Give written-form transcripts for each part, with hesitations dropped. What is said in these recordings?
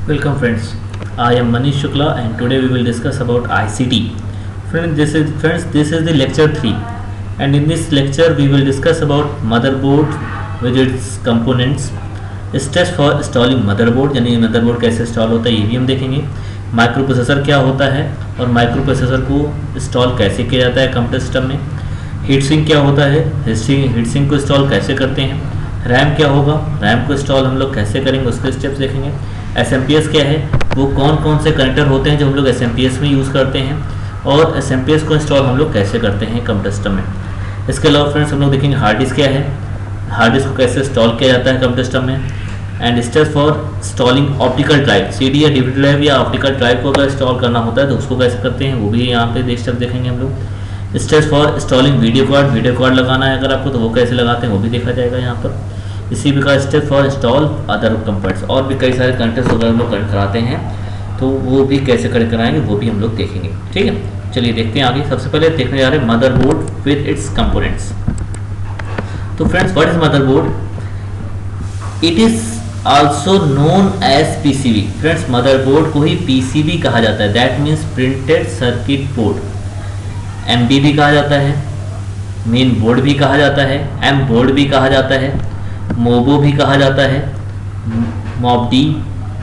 Welcome friends. I am Manish Shukla and today we will discuss about ICT. Friends, this is the lecture 3 and in this lecture we will discuss about motherboard with its components, steps for installing motherboard यानी motherboard कैसे install होता है ये भी हम देखेंगे, micro processor क्या होता है और माइक्रो प्रोसेसर को इंस्टॉल कैसे किया जाता है कंप्यूटर सिस्टम में, हीट सिंक क्या होता है, हीट सिंक को इंस्टॉल कैसे करते हैं, रैम क्या होगा, रैम को इंस्टॉल हम लोग कैसे करेंगे उसके स्टेप्स देखेंगे, SMPS क्या है, वो कौन कौन से कनेक्टर होते हैं जो हम लोग SMPS में यूज़ करते हैं और SMPS को इंस्टॉल हम लोग कैसे करते हैं कंप्यूटर सिस्टम में। इसके अलावा फ्रेंड्स हम लोग देखेंगे हार्ड डिस्क क्या है, हार्ड डिस्क को कैसे इंस्टॉल किया जाता है कंप्यूटर सिस्टम में, and steps for installing optical drive, CD या DVD ड्राइव या ऑप्टिकल ड्राइव को अगर इंस्टॉल करना होता है तो उसको कैसे करते हैं वो भी यहाँ पे स्टेप देखेंगे हम लोग। Steps for installing video card लगाना है अगर आपको तो वो कैसे लगाते हैं वो भी देखा जाएगा यहाँ पर। इसी प्रकार step for install other components, और भी कई सारे कंटेंट्स अगर हम लोग कनेक्ट कराते हैं तो वो भी कैसे कनेक्ट कराएंगे वो भी हम लोग देखेंगे। ठीक है, चलिए देखते हैं आगे। सबसे पहले देखने जा रहे हैं मदरबोर्ड विद इट्स कंपोनेंट्स। तो friends, what is motherboard? It is also known as PCB। Friends, motherboard को ही PCB कहा जाता है, that means printed circuit board. MB भी कहा जाता है, मेन बोर्ड भी कहा जाता है, M बोर्ड भी कहा जाता है, मोबो भी कहा जाता है, मॉबडी,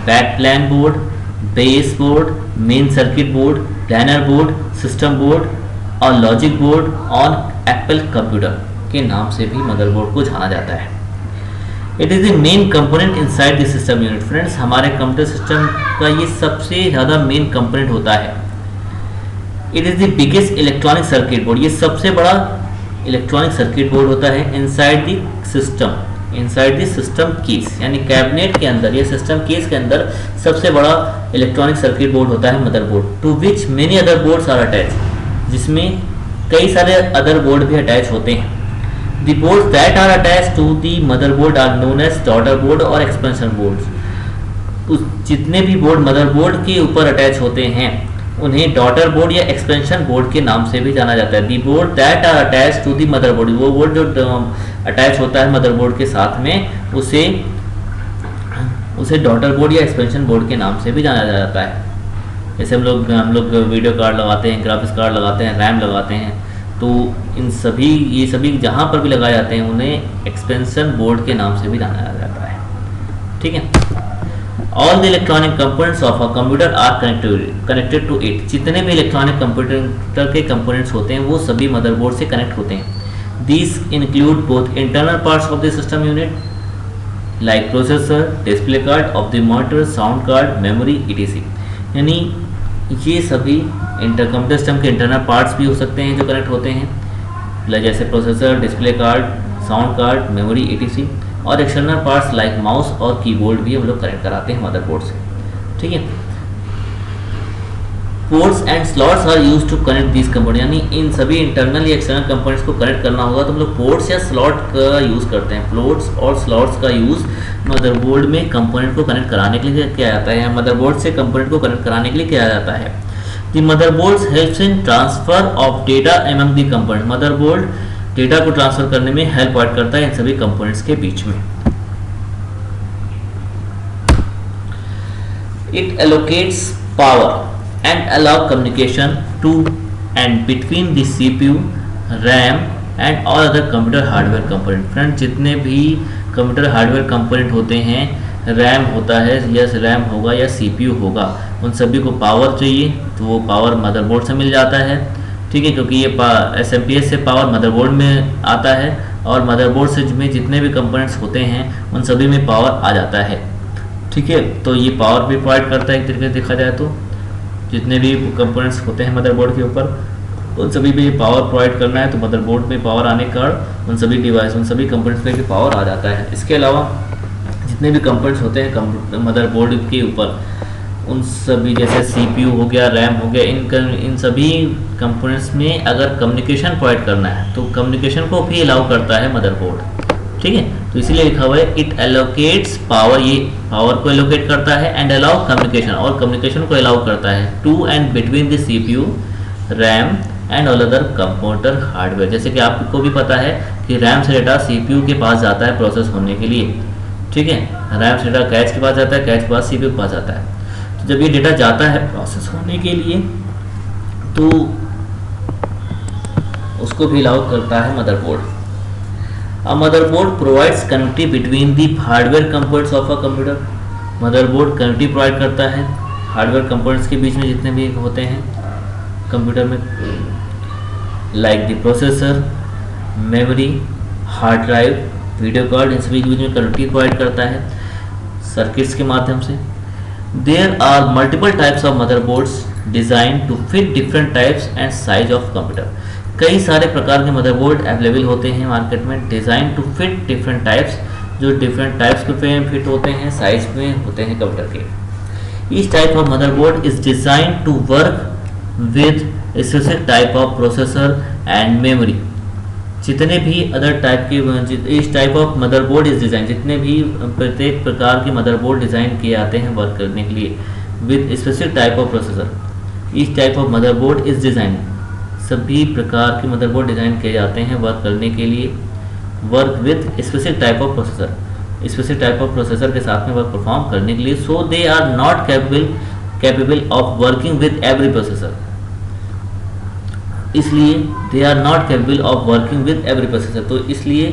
backplane board, base board, main circuit board, planar board, system board और लॉजिक बोर्ड और एप्पल कंप्यूटर के नाम से भी मदरबोर्ड को जाना जाता है। It is the main component inside the system unit. Friends, हमारे कंप्यूटर सिस्टम का ये सबसे ज़्यादा मेन कंपोनेंट होता है। It is the biggest electronic circuit board, ये सबसे बड़ा इलेक्ट्रॉनिक सर्किट बोर्ड होता है inside the system, inside the system case, यानी कैबिनेट के अंदर या सिस्टम केस के अंदर सबसे बड़ा इलेक्ट्रॉनिक सर्किट बोर्ड होता है motherboard, to which many other boards are attach, जिसमें कई सारे अदर बोर्ड भी अटैच होते हैं। The boards that are attach to the motherboard are known as daughter board और एक्सपेंशन बोर्ड्स। जितने भी बोर्ड मदरबोर्ड के ऊपर अटैच होते हैं उन्हें डॉटर बोर्ड या एक्सपेंशन बोर्ड के नाम से भी जाना जाता है। The board that are attach to the motherboard, वो बोर्ड जो अटैच होता है मदरबोर्ड के साथ में उसे डॉटर बोर्ड या एक्सपेंशन बोर्ड के नाम से भी जाना जाता है। जैसे हम लोग वीडियो कार्ड लगाते हैं, ग्राफिक्स कार्ड लगाते हैं, रैम लगाते हैं, तो ये सभी जहाँ पर भी लगाए जाते हैं उन्हें एक्सपेंशन बोर्ड के नाम से भी जाना जाता है। ठीक है, all the electronic components of a computer are connected to it. जितने भी इलेक्ट्रॉनिक कंप्यूटर के कंपोनेंट्स होते हैं वो सभी मदरबोर्ड से कनेक्ट होते हैं। These include both internal parts of the system unit like processor, display card of the monitor, sound card, memory etc। यानी ये सभी कंप्यूटर सिस्टम के इंटरनल पार्ट्स भी हो सकते हैं जो कनेक्ट होते हैं, जैसे processor, display card, sound card, memory etc। और एक्सटर्नल पार्ट्स लाइक माउस और कीबोर्ड भी हम लोग कनेक्ट कराते हैं मदरबोर्ड से। ठीक है, ports and slots are used to connect this component, यानी इन सभी इंटरनल या एक्सटर्नल कंपोनेंट्स को कनेक्ट करना होगा तो हम लोग पोर्ट्स या स्लॉट का यूज़ करते हैं। पोर्ट्स और स्लॉट्स का यूज़ मदरबोर्ड में कंपोनेंट को कनेक्ट कराने के लिए किया जाता है, मदरबोर्ड से कंपोनेंट को कनेक्ट कराने के लिए किया जाता है। The motherboards helps in transfer of data among the component. Motherboard data को ट्रांसफर करने में हेल्प प्रोवाइड करता है इन सभी कंपोनेंट्स के बीच में। It allocates power and allow communication to and between the CPU, RAM and all other computer hardware component. Friend, जितने भी कंप्यूटर हार्डवेयर कंपोनेंट होते हैं, रैम होता है या रैम होगा या CPU होगा, उन सभी को पावर चाहिए तो वो पावर मदरबोर्ड से मिल जाता है। ठीक है, क्योंकि ये SMPS से पावर मदरबोर्ड में आता है और मदरबोर्ड से में जितने भी कंपोनेंट्स होते हैं उन सभी में पावर आ जाता है। ठीक है, तो ये पावर भी प्रोवाइड करता है एक तरीके से देखा जाए तो, जितने भी कंपोनेंट्स होते हैं मदरबोर्ड के ऊपर उन सभी में पावर प्रोवाइड करना है तो मदरबोर्ड में पावर आने के कारण उन सभी डिवाइस, उन सभी कंपोनेंट्स में भी पावर आ जाता है। इसके अलावा जितने भी कंपोनेंट्स होते हैं मदरबोर्ड के ऊपर, उन सभी जैसे CPU हो गया, रैम हो गया, इन सभी कंपोनेंट्स में अगर कम्युनिकेशन प्रोवाइड करना है तो कम्युनिकेशन को भी अलाउ करता है मदरबोर्ड। ठीक है, तो इसीलिए लिखा हुआ है इट एलोकेट्स पावर, ये पावर को एलोकेट करता है, एंड अलाउ कम्युनिकेशन, और कम्युनिकेशन को अलाउ करता है to and between the CPU, RAM and all other computer hardware. जैसे कि आपको भी पता है कि रैम से डेटा CPU के पास जाता है प्रोसेस होने के लिए, ठीक है, रैम से डेटा कैच के पास जाता है, कैच के पास सीपीयू के पास जाता है। तो जब ये डेटा जाता है प्रोसेस होने के लिए तो उसको भी अलाउ करता है motherboard. A motherboard provides connectivity between the hardware components of a computer। Motherboard connectivity provide करता है हार्डवेयर कंपोनेंट्स के बीच में जितने भी होते हैं कंप्यूटर में, like the processor, memory, hard drive, video card, इन सभी के बीच में कनेक्टिविटी प्रोवाइड करता है सर्किट्स के माध्यम से। There are multiple types of motherboards design to fit different types and size of computer. कई सारे प्रकार के मदरबोर्ड अवेलेबल होते हैं मार्केट में, design to fit different types, जो डिफरेंट टाइप्स के फिट होते हैं, साइज में होते हैं कंप्यूटर के। Each type of motherboard is design to work with specific type of processor and memory. जितने भी अदर टाइप के इस type of motherboard is design, जितने भी प्रत्येक प्रकार के मदरबोर्ड डिज़ाइन किए आते हैं वर्क करने के लिए with specific type of processor. Each type of motherboard is design, सभी प्रकार के मदरबोर्ड डिज़ाइन किए जाते हैं वर्क करने के लिए, work with specific type of processor, specific type of processor के साथ में वर्क परफॉर्म करने के लिए। So they are not capable of working with every processor, इसलिए they are not capable of working with every processor. तो इसलिए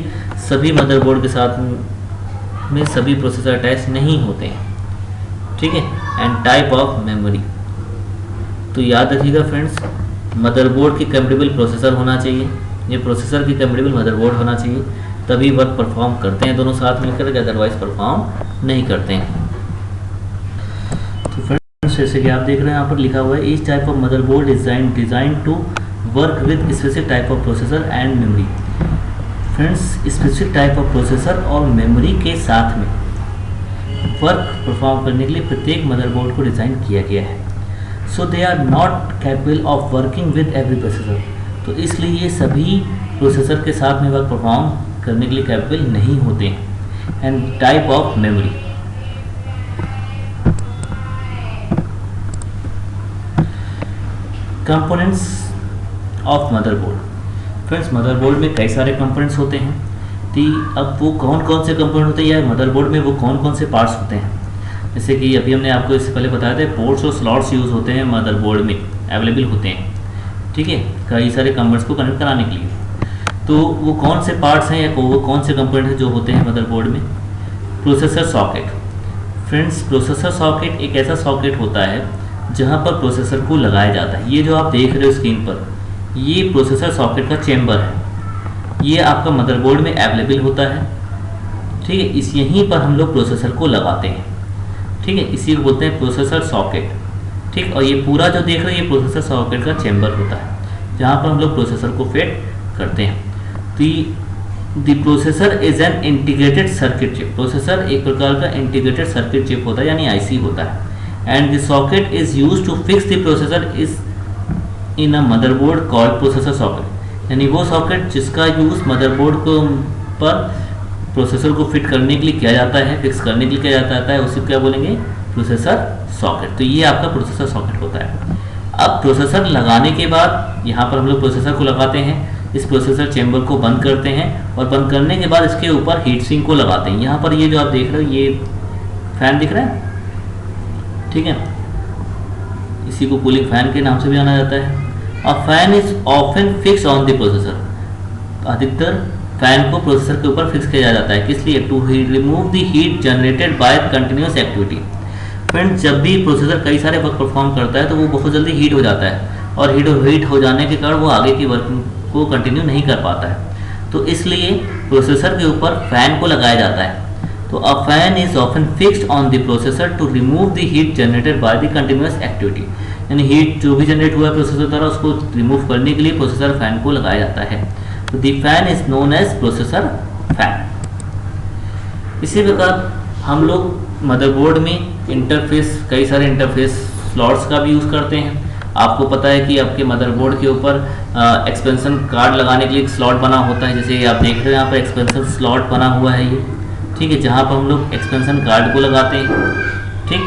सभी मदरबोर्ड के साथ में सभी प्रोसेसर अटैच नहीं होते हैं, ठीक है। एंड टाइप ऑफ मेमोरी, तो याद रखिएगा फ्रेंड्स, मदरबोर्ड की कंपेटेबल प्रोसेसर होना चाहिए, ये प्रोसेसर की कंपेटेबल मदरबोर्ड होना चाहिए, तभी वर्क परफॉर्म करते हैं दोनों साथ मिलकर, अदरवाइज परफॉर्म नहीं करते हैं। तो फ्रेंड्स जैसे कि आप देख रहे हैं यहाँ पर लिखा हुआ है each type of motherboard design to work with specific type of processor and memory. Friends specific type of processor और मेमोरी के साथ में वर्क परफॉर्म करने के लिए प्रत्येक मदरबोर्ड को डिज़ाइन किया गया है। So they are not capable of working with every processor, तो इसलिए ये सभी प्रोसेसर के साथ में वर्क परफॉर्म करने के लिए कैपेबल नहीं होते हैं। And type of memory, components of motherboard. Friends motherboard में कई सारे कंपोनेंट्स होते हैं, तो अब वो कौन कौन से कंपोनेंट होते हैं या मदरबोर्ड में वो कौन कौन से पार्ट्स होते हैं, जैसे कि अभी हमने आपको इससे पहले बताया था पोर्ट्स और स्लॉट्स यूज़ होते हैं मदरबोर्ड में, अवेलेबल होते हैं, ठीक है, कई सारे कंपोनेंट्स को कनेक्ट कराने के लिए। तो वो कौन से पार्ट्स हैं या वो कौन से कंपोनेंट हैं जो होते हैं मदरबोर्ड में। Processor socket. Friends processor socket एक ऐसा सॉकेट होता है जहाँ पर प्रोसेसर को लगाया जाता है। ये जो आप देख रहे हो स्क्रीन पर, ये प्रोसेसर सॉकेट का चेम्बर है, ये आपका मदरबोर्ड में अवेलेबल होता है, ठीक है। इस यहीं पर हम लोग प्रोसेसर को लगाते हैं, ठीक है, इसी को बोलते हैं प्रोसेसर सॉकेट, ठीक। और ये पूरा जो देख रहे हैं ये प्रोसेसर सॉकेट का चेम्बर होता है जहाँ पर हम लोग प्रोसेसर को फिट करते हैं। तो the processor is an integrated circuit chip, processor एक प्रकार का इंटीग्रेटेड सर्किट चिप होता है यानी आईसी होता है। And the socket is used to fix the processor is in a motherboard called processor socket, यानी वो सॉकेट जिसका यूज़ मदरबोर्ड को पर प्रोसेसर को फिट करने के लिए किया जाता है, फिक्स करने के लिए किया जाता है, उसी को क्या बोलेंगे, प्रोसेसर सॉकेट। तो ये आपका प्रोसेसर सॉकेट होता है। अब प्रोसेसर लगाने के बाद यहाँ पर हम लोग प्रोसेसर को लगाते हैं, इस प्रोसेसर चेम्बर को बंद करते हैं और बंद करने के बाद इसके ऊपर हीट सिंक को लगाते हैं। यहाँ पर ये जो आप देख रहे हो ये फैन दिख रहा है, ठीक है, इसी को कूलिंग फैन के नाम से भी जाना जाता है। A fan is often fix on the processor, अधिकतर फैन को प्रोसेसर के ऊपर फिक्स किया जाता है, किस लिए, to remove the heat generated by continuous activity. Friends जब भी प्रोसेसर कई सारे वर्क परफॉर्म करता है तो वो बहुत जल्दी हीट हो जाता है, और हीट हो जाने के कारण वो आगे की वर्क को कंटिन्यू नहीं कर पाता है, तो इसलिए प्रोसेसर के ऊपर फैन को लगाया जाता है। तो a fan is often fixed on the processor to remove the heat generated by the continuous activity, यानी हीट जो भी जनरेट हुआ है प्रोसेसर द्वारा उसको रिमूव करने के लिए प्रोसेसर फैन को लगाया जाता है। तो the fan is known as processor fan. इसी प्रकार हम लोग मदरबोर्ड में इंटरफेस, कई सारे इंटरफेस स्लॉट्स का भी यूज़ करते हैं। आपको पता है कि आपके मदरबोर्ड के ऊपर एक्सपेंशन कार्ड लगाने के लिए एक स्लॉट बना होता है, जैसे आप देख रहे हैं यहाँ पर एक्सपेंशन स्लॉट बना हुआ है ये, ठीक है, जहाँ पर हम लोग एक्सपेंशन कार्ड को लगाते हैं, ठीक,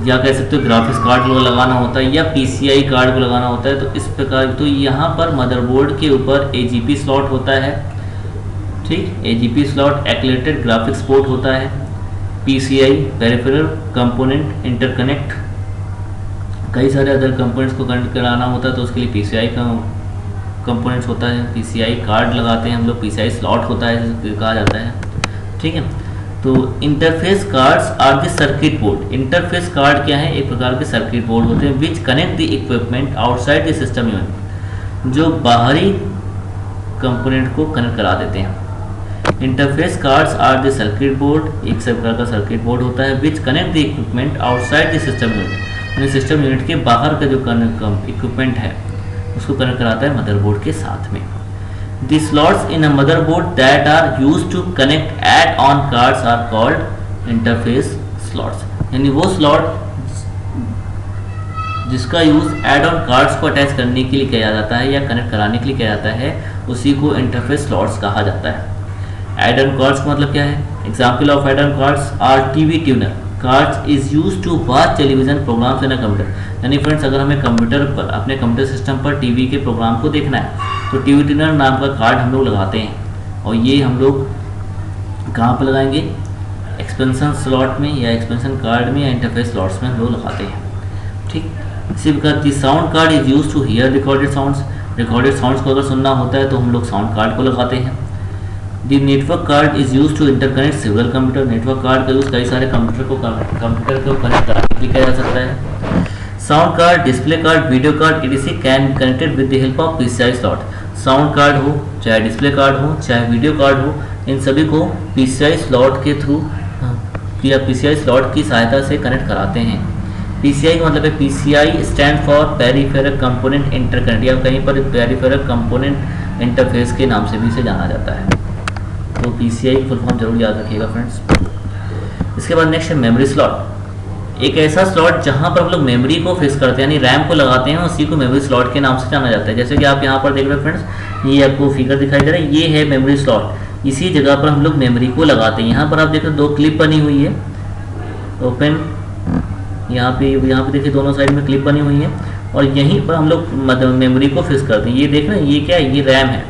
या कह सकते हो ग्राफिक्स कार्ड को लगाना होता है या पीसीआई कार्ड को लगाना होता है। तो इस प्रकार तो यहाँ पर मदरबोर्ड के ऊपर एजीपी स्लॉट होता है, ठीक। AGP slot activated graphics port होता है। PCI पेरिफेरल कंपोनेंट इंटरकनेक्ट, कई सारे अदर कंपोनेंट्स को कनेक्ट कराना होता है तो उसके लिए PCI का कंपोनेंट्स होता है। PCI कार्ड लगाते हैं हम लोग, PCI स्लॉट होता है जिसे कहा जाता है, ठीक है। तो interface cards are the circuit board. Interface card क्या है? एक प्रकार के सर्किट बोर्ड होते हैं which connect the equipment outside the system unit, जो बाहरी कंपोनेंट को कनेक्ट करा देते हैं। Interface cards are the circuit board, एक प्रकार का सर्किट बोर्ड होता है which connect the equipment outside the system unit, यानी सिस्टम यूनिट के बाहर का जो इक्विपमेंट है उसको कनेक्ट कराता है मदरबोर्ड के साथ में। The slots in a motherboard that are used to connect add-on cards are called interface slots। यानी वो स्लॉट जिसका यूज़ एड-ऑन कार्ड्स को अटैच करने के लिए किया जाता है या कनेक्ट कराने के लिए किया जाता है, उसी को इंटरफेस स्लॉट्स कहा जाता है। एड-ऑन कार्ड्स का मतलब क्या है? Example of add-on cards are TV tuner cards is use to watch television programs in a computer. यानी फ्रेंड्स, अगर हमें कंप्यूटर पर, अपने कंप्यूटर सिस्टम पर टीवी के प्रोग्राम को देखना है तो टीवी ट्यूनर नाम का कार्ड हम लोग लगाते हैं। और ये हम लोग कहाँ पर लगाएंगे? एक्सपेंशन स्लॉट में या एक्सपेंशन कार्ड में या इंटरफेस स्लॉट्स में हम लोग लगाते हैं, ठीक। इसी प्रकार the sound card is use to hear recorded sounds. Recorded sounds को अगर सुनना होता है तो हम लोग साउंड कार्ड को लगाते हैं। The network card is use to interconnect several computer. Network card का यूज कई सारे कंप्यूटर को कनेक्ट कराने के लिए किया जा सकता है। Sound card, display card, video card etc can connected with the help of PCI slot. Sound card हो, चाहे डिस्प्ले कार्ड हो, चाहे वीडियो कार्ड हो, इन सभी को PCI स्लॉट के थ्रू या PCI स्लॉट की सहायता से कनेक्ट कराते हैं। PCI का मतलब है PCI stand for peripheral component interconnect, या कहीं पर पेरिफेरल कंपोनेंट इंटरफेस के नाम से भी इसे जाना जाता है। तो PCI फुल फॉर्म जरूर याद रखिएगा फ्रेंड्स। इसके बाद नेक्स्ट है मेमोरी स्लॉट। एक ऐसा स्लॉट जहां पर हम लोग मेमोरी को फिक्स करते हैं, यानी रैम को लगाते हैं, उसी को मेमोरी स्लॉट के नाम से जाना जाता है। जैसे कि आप यहाँ पर देख रहे हैं फ्रेंड्स, ये आपको फिगर दिखाई दे रहा है, ये है मेमोरी स्लॉट। इसी जगह पर हम लोग मेमोरी को लगाते हैं। यहाँ पर आप देख रहे हो 2 क्लिप बनी हुई है, ओपन, यहाँ पे देखिए दोनों साइड में क्लिप बनी हुई है, और यहीं पर हम लोग मेमोरी को फिक्स करते हैं। ये देख रहे हैं, ये क्या है? ये रैम है,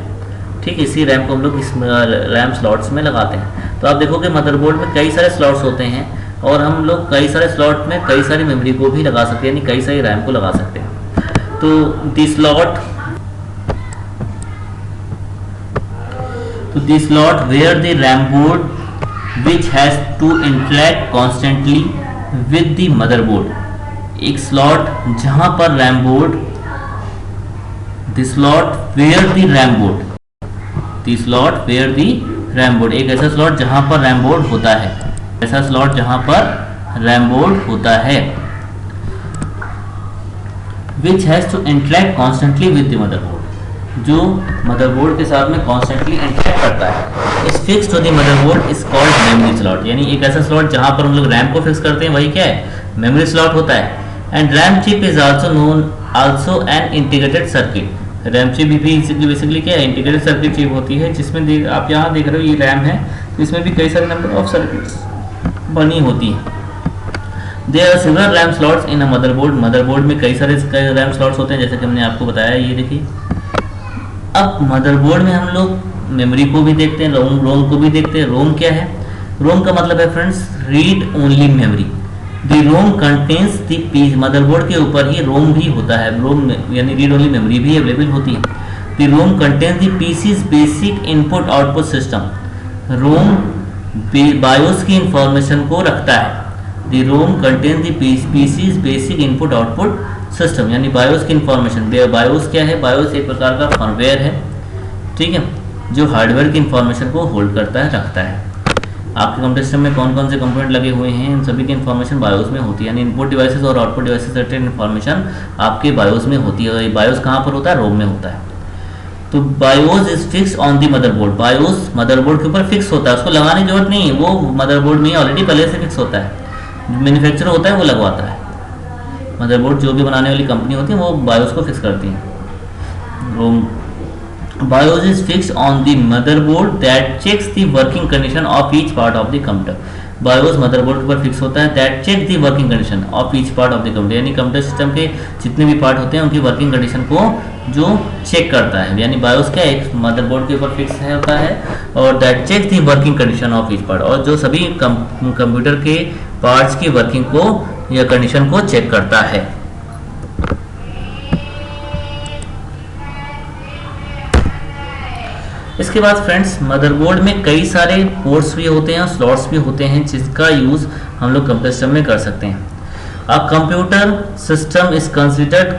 ठीक। इसी रैम को हम लोग इस रैम स्लॉट्स में लगाते हैं। तो आप देखोगे मदरबोर्ड में कई सारे स्लॉट्स होते हैं, और हम लोग कई सारे स्लॉट में कई सारी मेमोरी को भी लगा सकते हैं, यानी कई सारी रैम को लगा सकते हैं। तो this slot where the RAM board which has to interact constantly with the motherboard. एक स्लॉट जहां पर RAM board, the slot where the RAM board, the slot where the RAM board, एक ऐसा स्लॉट जहां पर रैम बोर्ड होता है, ऐसा स्लॉट जहां पर रैम बोर्ड होता है, which has to interact constantly with the motherboard, जो मदरबोर्ड के साथ में कॉन्स्टेंटली इंटरैक्ट करता है। Is fix to the motherboard is called memory slot. यानी एक ऐसा स्लॉट जहां पर हम लोग रैम को फिक्स करते हैं, वही क्या है? मेमोरी स्लॉट होता है। And RAM chip is also an integrated circuit. RAM chip भी बेसिकली क्या है? इंटीग्रेटेड सर्किट चिप होती है, जिसमें आप यहाँ देख रहे हो ये रैम है, तो इसमें भी कई सारे नंबर ऑफ सर्किट्स बनी होती है। There are several RAM slots in a motherboard. Motherboard में कई सारे रैम स्लॉट्स होते हैं, जैसे कि हमने आपको बताया, ये देखिए। अब मदरबोर्ड में हम लोग मेमोरी को भी देखते हैं, रोम को भी देखते हैं। रोम क्या है? रोम का मतलब है friends read only memory. The ROM contains the piece. Motherboard के ऊपर ही रोम भी होता है, रोम यानी रीड ओनली मेमोरी भी अवेलेबल होती है। The ROM contains the PC's basic input output system. ROM BIOS की इंफॉर्मेशन को रखता है। The ROM contain the PC's basic input output system, यानी बायोस की इंफॉर्मेशन। बायोस क्या है? बायोस एक प्रकार का फर्मवेयर है, ठीक है, जो हार्डवेयर की इंफॉर्मेशन को होल्ड करता है, रखता है। आपके कंप्यूटर सिस्टम में कौन कौन से कंपोनेंट लगे हुए हैं, इन सभी की इंफॉर्मेशन बायोस में होती है। यानी इनपुट डिवाइसेस और आउटपुट डिवाइसेस सर्टेन इंफॉर्मेशन आपके बायोस में होती है। बायोस कहाँ पर होता है? रोम में होता है। तो BIOS is fix on the motherboard. BIOS motherboard के ऊपर फिक्स होता है, उसको लगाने की जरूरत नहीं है, वो मदरबोर्ड में ऑलरेडी पहले से फिक्स होता है। मैन्युफैक्चरर होता है वो लगवाता है। मदरबोर्ड जो भी बनाने वाली कंपनी होती है वो बायोस को फिक्स करती है। BIOS is fix on the motherboard that checks the working condition of each part of the computer. BIOS motherboard के ऊपर फिक्स होता है, that check the working condition of each part of the computer, यानी computer system के जितने भी part होते हैं उनकी वर्किंग कंडीशन को जो चेक करता है, यानी बायोस क्या एक मदरबोर्ड के ऊपर फिक्स है होता है और that check the working condition of each part, और जो सभी कंप्यूटर के पार्ट्स की वर्किंग को या कंडीशन को चेक करता है। इसके बाद फ्रेंड्स मदरबोर्ड में कई सारे पोर्ट्स भी होते हैं और स्लॉट्स भी होते हैं जिसका यूज हम लोग कंप्यूटर सिस्टम में कर सकते हैं। A computer system is considered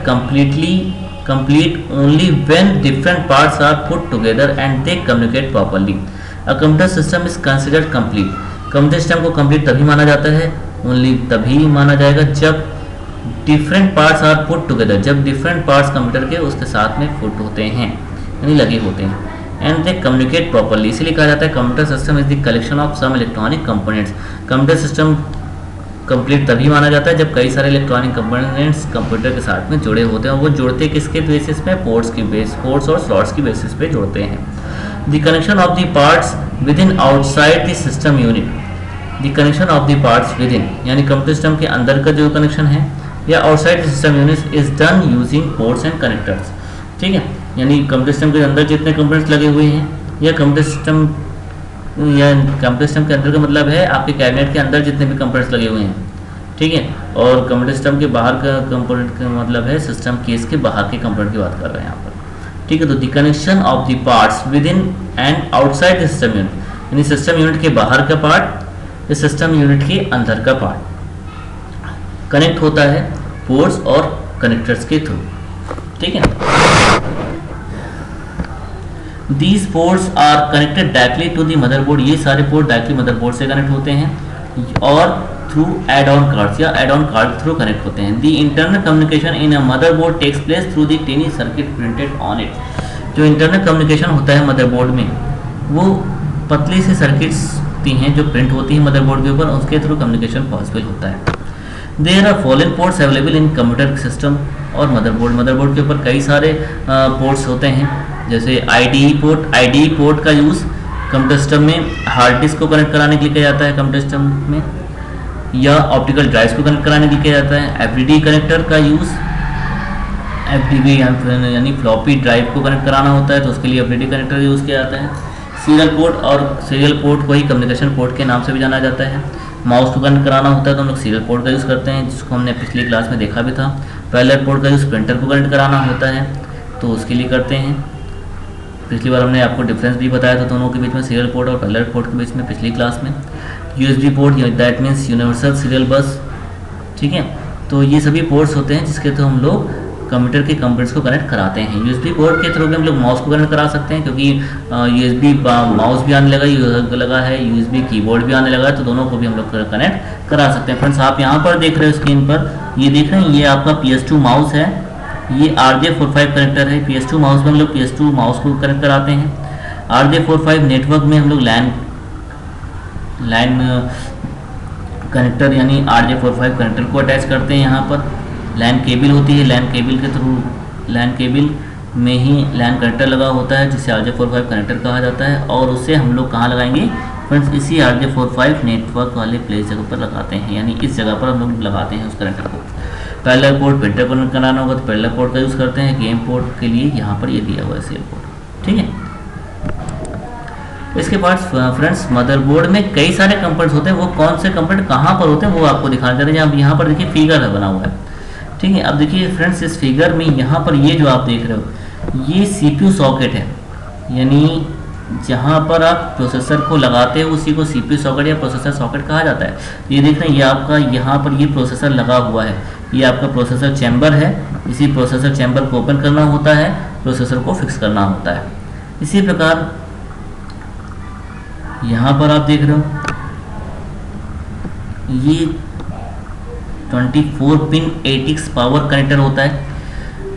complete only when different parts are put together and they communicate properly. A computer system is considered complete. Computer system को कंप्लीट तभी माना जाता है, ओनली तभी माना जाएगा जब different parts are put together, जब डिफरेंट पार्ट्स कंप्यूटर के उसके साथ में पुट होते हैं यानी लगे होते हैं, एंड दे कम्युनिकेट प्रॉपरली। इसीलिए कहा जाता है computer system is the collection of some electronic components. Computer system complete तभी माना जाता है जब कई सारे इलेक्ट्रॉनिक कंपोनेंट्स कंप्यूटर के साथ में जुड़े होते हैं, और वो जुड़ते किसके बेसिस पे, पोर्ट्स और स्लॉट्स की बेसिस पे जुड़ते हैं। The connection of the parts with in outside the system unit, the connection of the parts with in यानी कंप्यूटर सिस्टम के अंदर का जो कनेक्शन है या outside the system unit is done using ports and connectors. ठीक है, यानी कंप्यूटर सिस्टम के अंदर जितने कंपोनेंट्स लगे हुए हैं या कंप्यूटर सिस्टम के अंदर का मतलब है आपके कैबिनेट के अंदर जितने भी कंपोनेंट्स लगे हुए हैं, ठीक है, और कंप्यूटर सिस्टम के बाहर का कंपोनेंट का मतलब है सिस्टम केस के बाहर के कंपोनेंट की बात कर रहे हैं यहाँ पर। ठीक है, तो the connection of the parts with in and outside the system unit, यानी सिस्टम यूनिट के बाहर का पार्ट या सिस्टम यूनिट के अंदर का पार्ट कनेक्ट होता है पोर्ट्स और कनेक्टर्स के थ्रू। ठीक है, These ports are connected directly to the motherboard, ये सारे पोर्ट डायरेक्टली मदरबोर्ड से कनेक्ट होते हैं और थ्रू एड ऑन कार्ड्स या add on card through connect होते हैं। The internal communication in a motherboard takes place through the tiny circuit printed on it. जो इंटरनल कम्युनिकेशन होता है मदरबोर्ड में वो पतली सी सर्किट्स हैं जो प्रिंट होती हैं मदरबोर्ड के ऊपर, उसके थ्रू कम्युनिकेशन पॉसिबल होता है। There are following ports available in computer system और मदरबोर्ड के ऊपर कई सारे पोर्ट्स होते हैं, जैसे आईडीई पोर्ट का यूज़ कंप्यूटर सिस्टम में हार्ड डिस्क को कनेक्ट कराने के लिए किया जाता है कंप्यूटर सिस्टम में, या ऑप्टिकल ड्राइव्स को कनेक्ट कराने के लिए किया जाता है। एफडीडी कनेक्टर का यूज़ एफडीडी यानी फ्लॉपी ड्राइव को कनेक्ट कराना होता है तो उसके लिए एफडीडी कनेक्टर यूज़ किया जाता है। सीरियल पोर्ट को ही कम्युनिकेशन पोर्ट के नाम से भी जाना जाता है। माउस को कनेक्ट कराना होता है तो हम लोग सीरियल पोर्ट का यूज़ करते हैं, जिसको हमने पिछली क्लास में देखा भी था। पैरेलल पोर्ट का यूज़ प्रिंटर को कनेक्ट कराना होता है तो उसके लिए करते हैं। पिछली बार हमने आपको डिफरेंस भी बताया था दोनों के बीच में, सीरियल पोर्ट और पैरेलल पोर्ट के बीच में पिछली क्लास में। USB port that means universal serial बस। ठीक है, तो ये सभी पोर्ट्स होते हैं जिसके थ्रू हम लोग कंप्यूटर के कंपोनेंट्स को कनेक्ट कराते हैं। यूएसबी पोर्ट के थ्रू भी हम लोग माउस को कनेक्ट करा सकते हैं, क्योंकि यूएसबी माउस भी आने लगा है, यूएसबी कीबोर्ड भी आने लगा है, तो दोनों को भी हम लोग कनेक्ट करा सकते हैं। फ्रेंड्स, आप यहाँ पर देख रहे हो स्क्रीन पर, ये देख रहे हैं, ये आपका PS2 माउस है, ये RJ45 कनेक्टर है। PS2 माउस में हम लोग PS2 माउस को कनेक्ट कराते हैं। RJ45 नेटवर्क में हम लोग लैन कनेक्टर यानी RJ45 कनेक्टर को अटैच करते हैं। यहाँ पर लैन केबल होती है, लैन केबल के थ्रू लैन केबल में ही लैन कनेक्टर लगा होता है जिसे RJ45 कनेक्टर कहा जाता है, और उसे हम लोग कहाँ लगाएंगे फ्रेंड्स, इसी RJ45 नेटवर्क वाले प्लेस जगह पर लगाते हैं, यानी इस जगह पर हम लोग लगाते हैं उस कनेक्टर को। पैरेलल पोर्ट प्रिंटर कनेक्ट कराना होगा तो पैरेलल पोर्ट का यूज़ करते हैं। गेम पोर्ट के लिए यहाँ पर ये दिया हुआ है सीरियल पोर्ट। ठीक है, इसके बाद फ्रेंड्स मदरबोर्ड में कई सारे कंपोनेंट्स होते हैं, वो कौन से कंपोनेंट कहाँ पर होते हैं वो आपको दिखाना चाहते हैं। यहाँ पर देखिए फिगर है बना हुआ है। ठीक है, अब देखिए फ्रेंड्स, इस फिगर में यहाँ पर ये जो आप देख रहे हो ये CPU सॉकेट है, यानी जहाँ पर आप प्रोसेसर को लगाते हो उसी को CPU सॉकेट या प्रोसेसर सॉकेट कहा जाता है। ये देख रहे हैं, ये आपका यहाँ पर ये प्रोसेसर लगा हुआ है, ये आपका प्रोसेसर चैम्बर है। इसी प्रोसेसर चैम्बर को ओपन करना होता है, प्रोसेसर को फिक्स करना होता है। इसी प्रकार यहाँ पर आप देख रहे हो ये 24 पिन ATX पावर कनेक्टर होता है।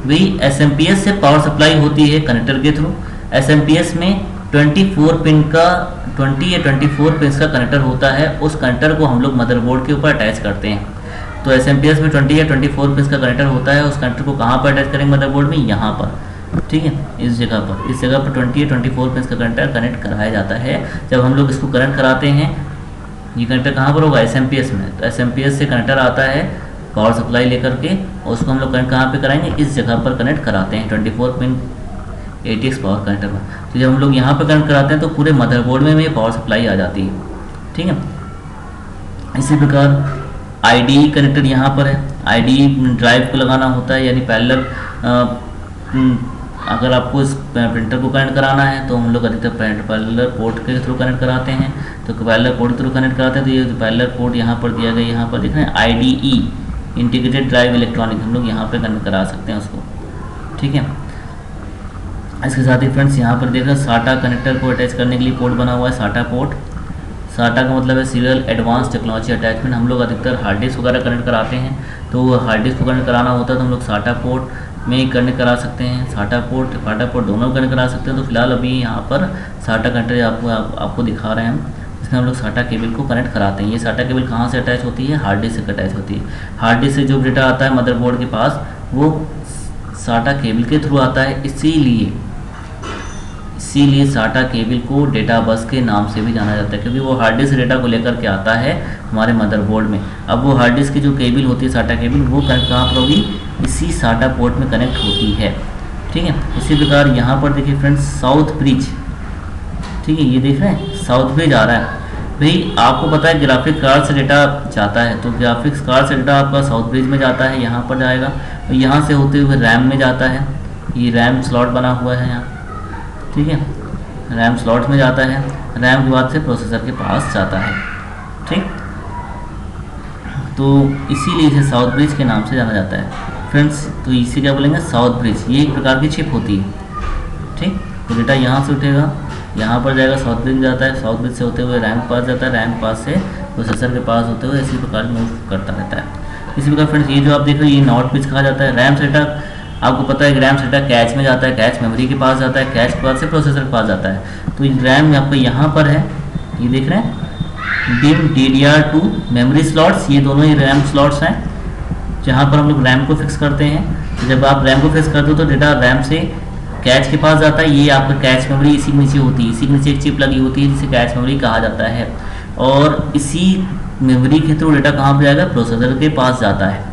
वही SMPS से पावर सप्लाई होती है कनेक्टर के थ्रू। SMPS में 24 पिन का 20 या 24 पिन का कनेक्टर होता है, उस कनेक्टर को हम लोग मदरबोर्ड के ऊपर अटैच करते हैं। तो SMPS में 20 या 24 पिन का कनेक्टर होता है, उस कनेक्टर को कहाँ पर अटैच करेंगे मदरबोर्ड में, यहाँ पर। ठीक है, इस जगह पर 20 या 24 पिन का कनेक्टर कनेक्ट कराया जाता है। जब हम लोग इसको कनेक्ट कराते हैं, ये कनेक्टर कहाँ पर होगा, SMPS में, तो SMPS से कनेक्टर आता है पावर सप्लाई लेकर के उसको हम लोग कनेक्ट कहाँ पे कराएंगे, इस जगह पर कनेक्ट कराते हैं 24 पिन ATX पावर कनेक्टर पर। तो जब हम लोग यहाँ पर कनेक्ट कराते हैं तो पूरे मदरबोर्ड में भी पावर सप्लाई आ जाती है, ठीक है। इसी प्रकार IDE कनेक्टर यहाँ पर है, IDE ड्राइव को लगाना होता है, यानी पैरेलल अगर आपको इस प्रिंटर को कनेक्ट कराना है तो हम लोग अधिकतर पैरेलल पोर्ट के थ्रू कनेक्ट कराते हैं। तो पैरेलल पोर्ट के थ्रू कनेक्ट कराते हैं तो ये पैरेलल पोर्ट यहाँ पर दिया गया, यहाँ पर देख रहे हैं IDE इंटीग्रेटेड ड्राइव इलेक्ट्रॉनिक, हम लोग यहाँ पर कनेक्ट करा सकते हैं उसको, ठीक है। इसके साथ ही फ्रेंड्स यहाँ पर देख रहे हैं SATA कनेक्टर को अटैच करने के लिए पोर्ट बना हुआ है, SATA पोर्ट। SATA का मतलब है सीरियल एडवांस टेक्नोलॉजी अटैचमेंट। हम लोग अधिकतर हार्ड डिस्क वगैरह कनेक्ट कराते हैं, तो हार्ड डिस्क को कनेक्ट कराना होता है तो हम लोग SATA पोर्ट में कनेक्ट करा सकते हैं, SATA पोर्ट FATA पोर्ट दोनों कनेक्ट करा सकते हैं। तो फिलहाल अभी यहाँ पर SATA कनेक्टर आपको दिखा रहे हैं हम, इसमें हम लोग SATA केबल को कनेक्ट कराते हैं। ये SATA केबल कहाँ से अटैच होती है, हार्ड डिस्क से अटैच होती है। हार्ड डिस्क से जो डेटा आता है मदरबोर्ड के पास वो SATA केबल के थ्रू आता है, इसीलिए SATA केबल को डेटा बस के नाम से भी जाना जाता है, क्योंकि वो हार्ड डिस्क डेटा को लेकर के आता है हमारे मदरबोर्ड में। अब वो हार्ड डिस्क की जो केबल होती है SATA केबल, वो कनेक्ट कहाँ पर होगी, इसी SATA पोर्ट में कनेक्ट होती है, ठीक है। इसी प्रकार यहाँ पर देखिए फ्रेंड्स साउथ ब्रिज, ठीक है, ये देख रहे हैं साउथ ब्रिज आ रहा है। भाई आपको पता है ग्राफिक कार्ड से डेटा जाता है, तो ग्राफिक्स कार्ड से डेटा आपका साउथ ब्रिज में जाता है, यहाँ पर जाएगा, और यहाँ से होते हुए रैम में जाता है। ये रैम स्लॉट बना हुआ है यहाँ, ठीक है, रैम स्लॉट में जाता है, रैम के बाद से प्रोसेसर के पास जाता है, ठीक। तो इसीलिए इसे साउथ ब्रिज के नाम से जाना जाता है फ्रेंड्स। तो इसे क्या बोलेंगे, साउथ ब्रिज। ये एक प्रकार की चिप होती है, ठीक। तो डेटा यहाँ से उठेगा, यहाँ पर जाएगा, साउथ ब्रिज जाता है, साउथ ब्रिज से होते हुए रैम के पास जाता है, रैम के पास से प्रोसेसर के पास होते हुए इसी प्रकार मूव करता रहता है। इसी प्रकार फ्रेंड्स ये जो आप देख रहे हो ये नॉट ब्रिज कहा जाता है। रैम सेटा आपको पता है कि रैम सेटा कैच में जाता है, कैच मेमोरी के पास जाता है, कैच के बाद से प्रोसेसर के पास जाता है। तो रैम आपको यहाँ पर है, ये देख रहे हैं DIMM DDR2 मेमोरी स्लॉट्स, ये दोनों ही रैम स्लॉट्स हैं जहाँ पर हम लोग रैम को फिक्स करते हैं। तो जब आप रैम को फिक्स करते हो तो डेटा रैम से कैच के पास जाता है। ये आपका कैच मेमोरी इसी के नीचे होती है, इसी के नीचे एक चिप लगी होती है जिसे कैच मेमोरी कहा जाता है, और इसी मेमोरी के थ्रू डेटा कहाँ पर जाएगा, प्रोसेसर के पास जाता है।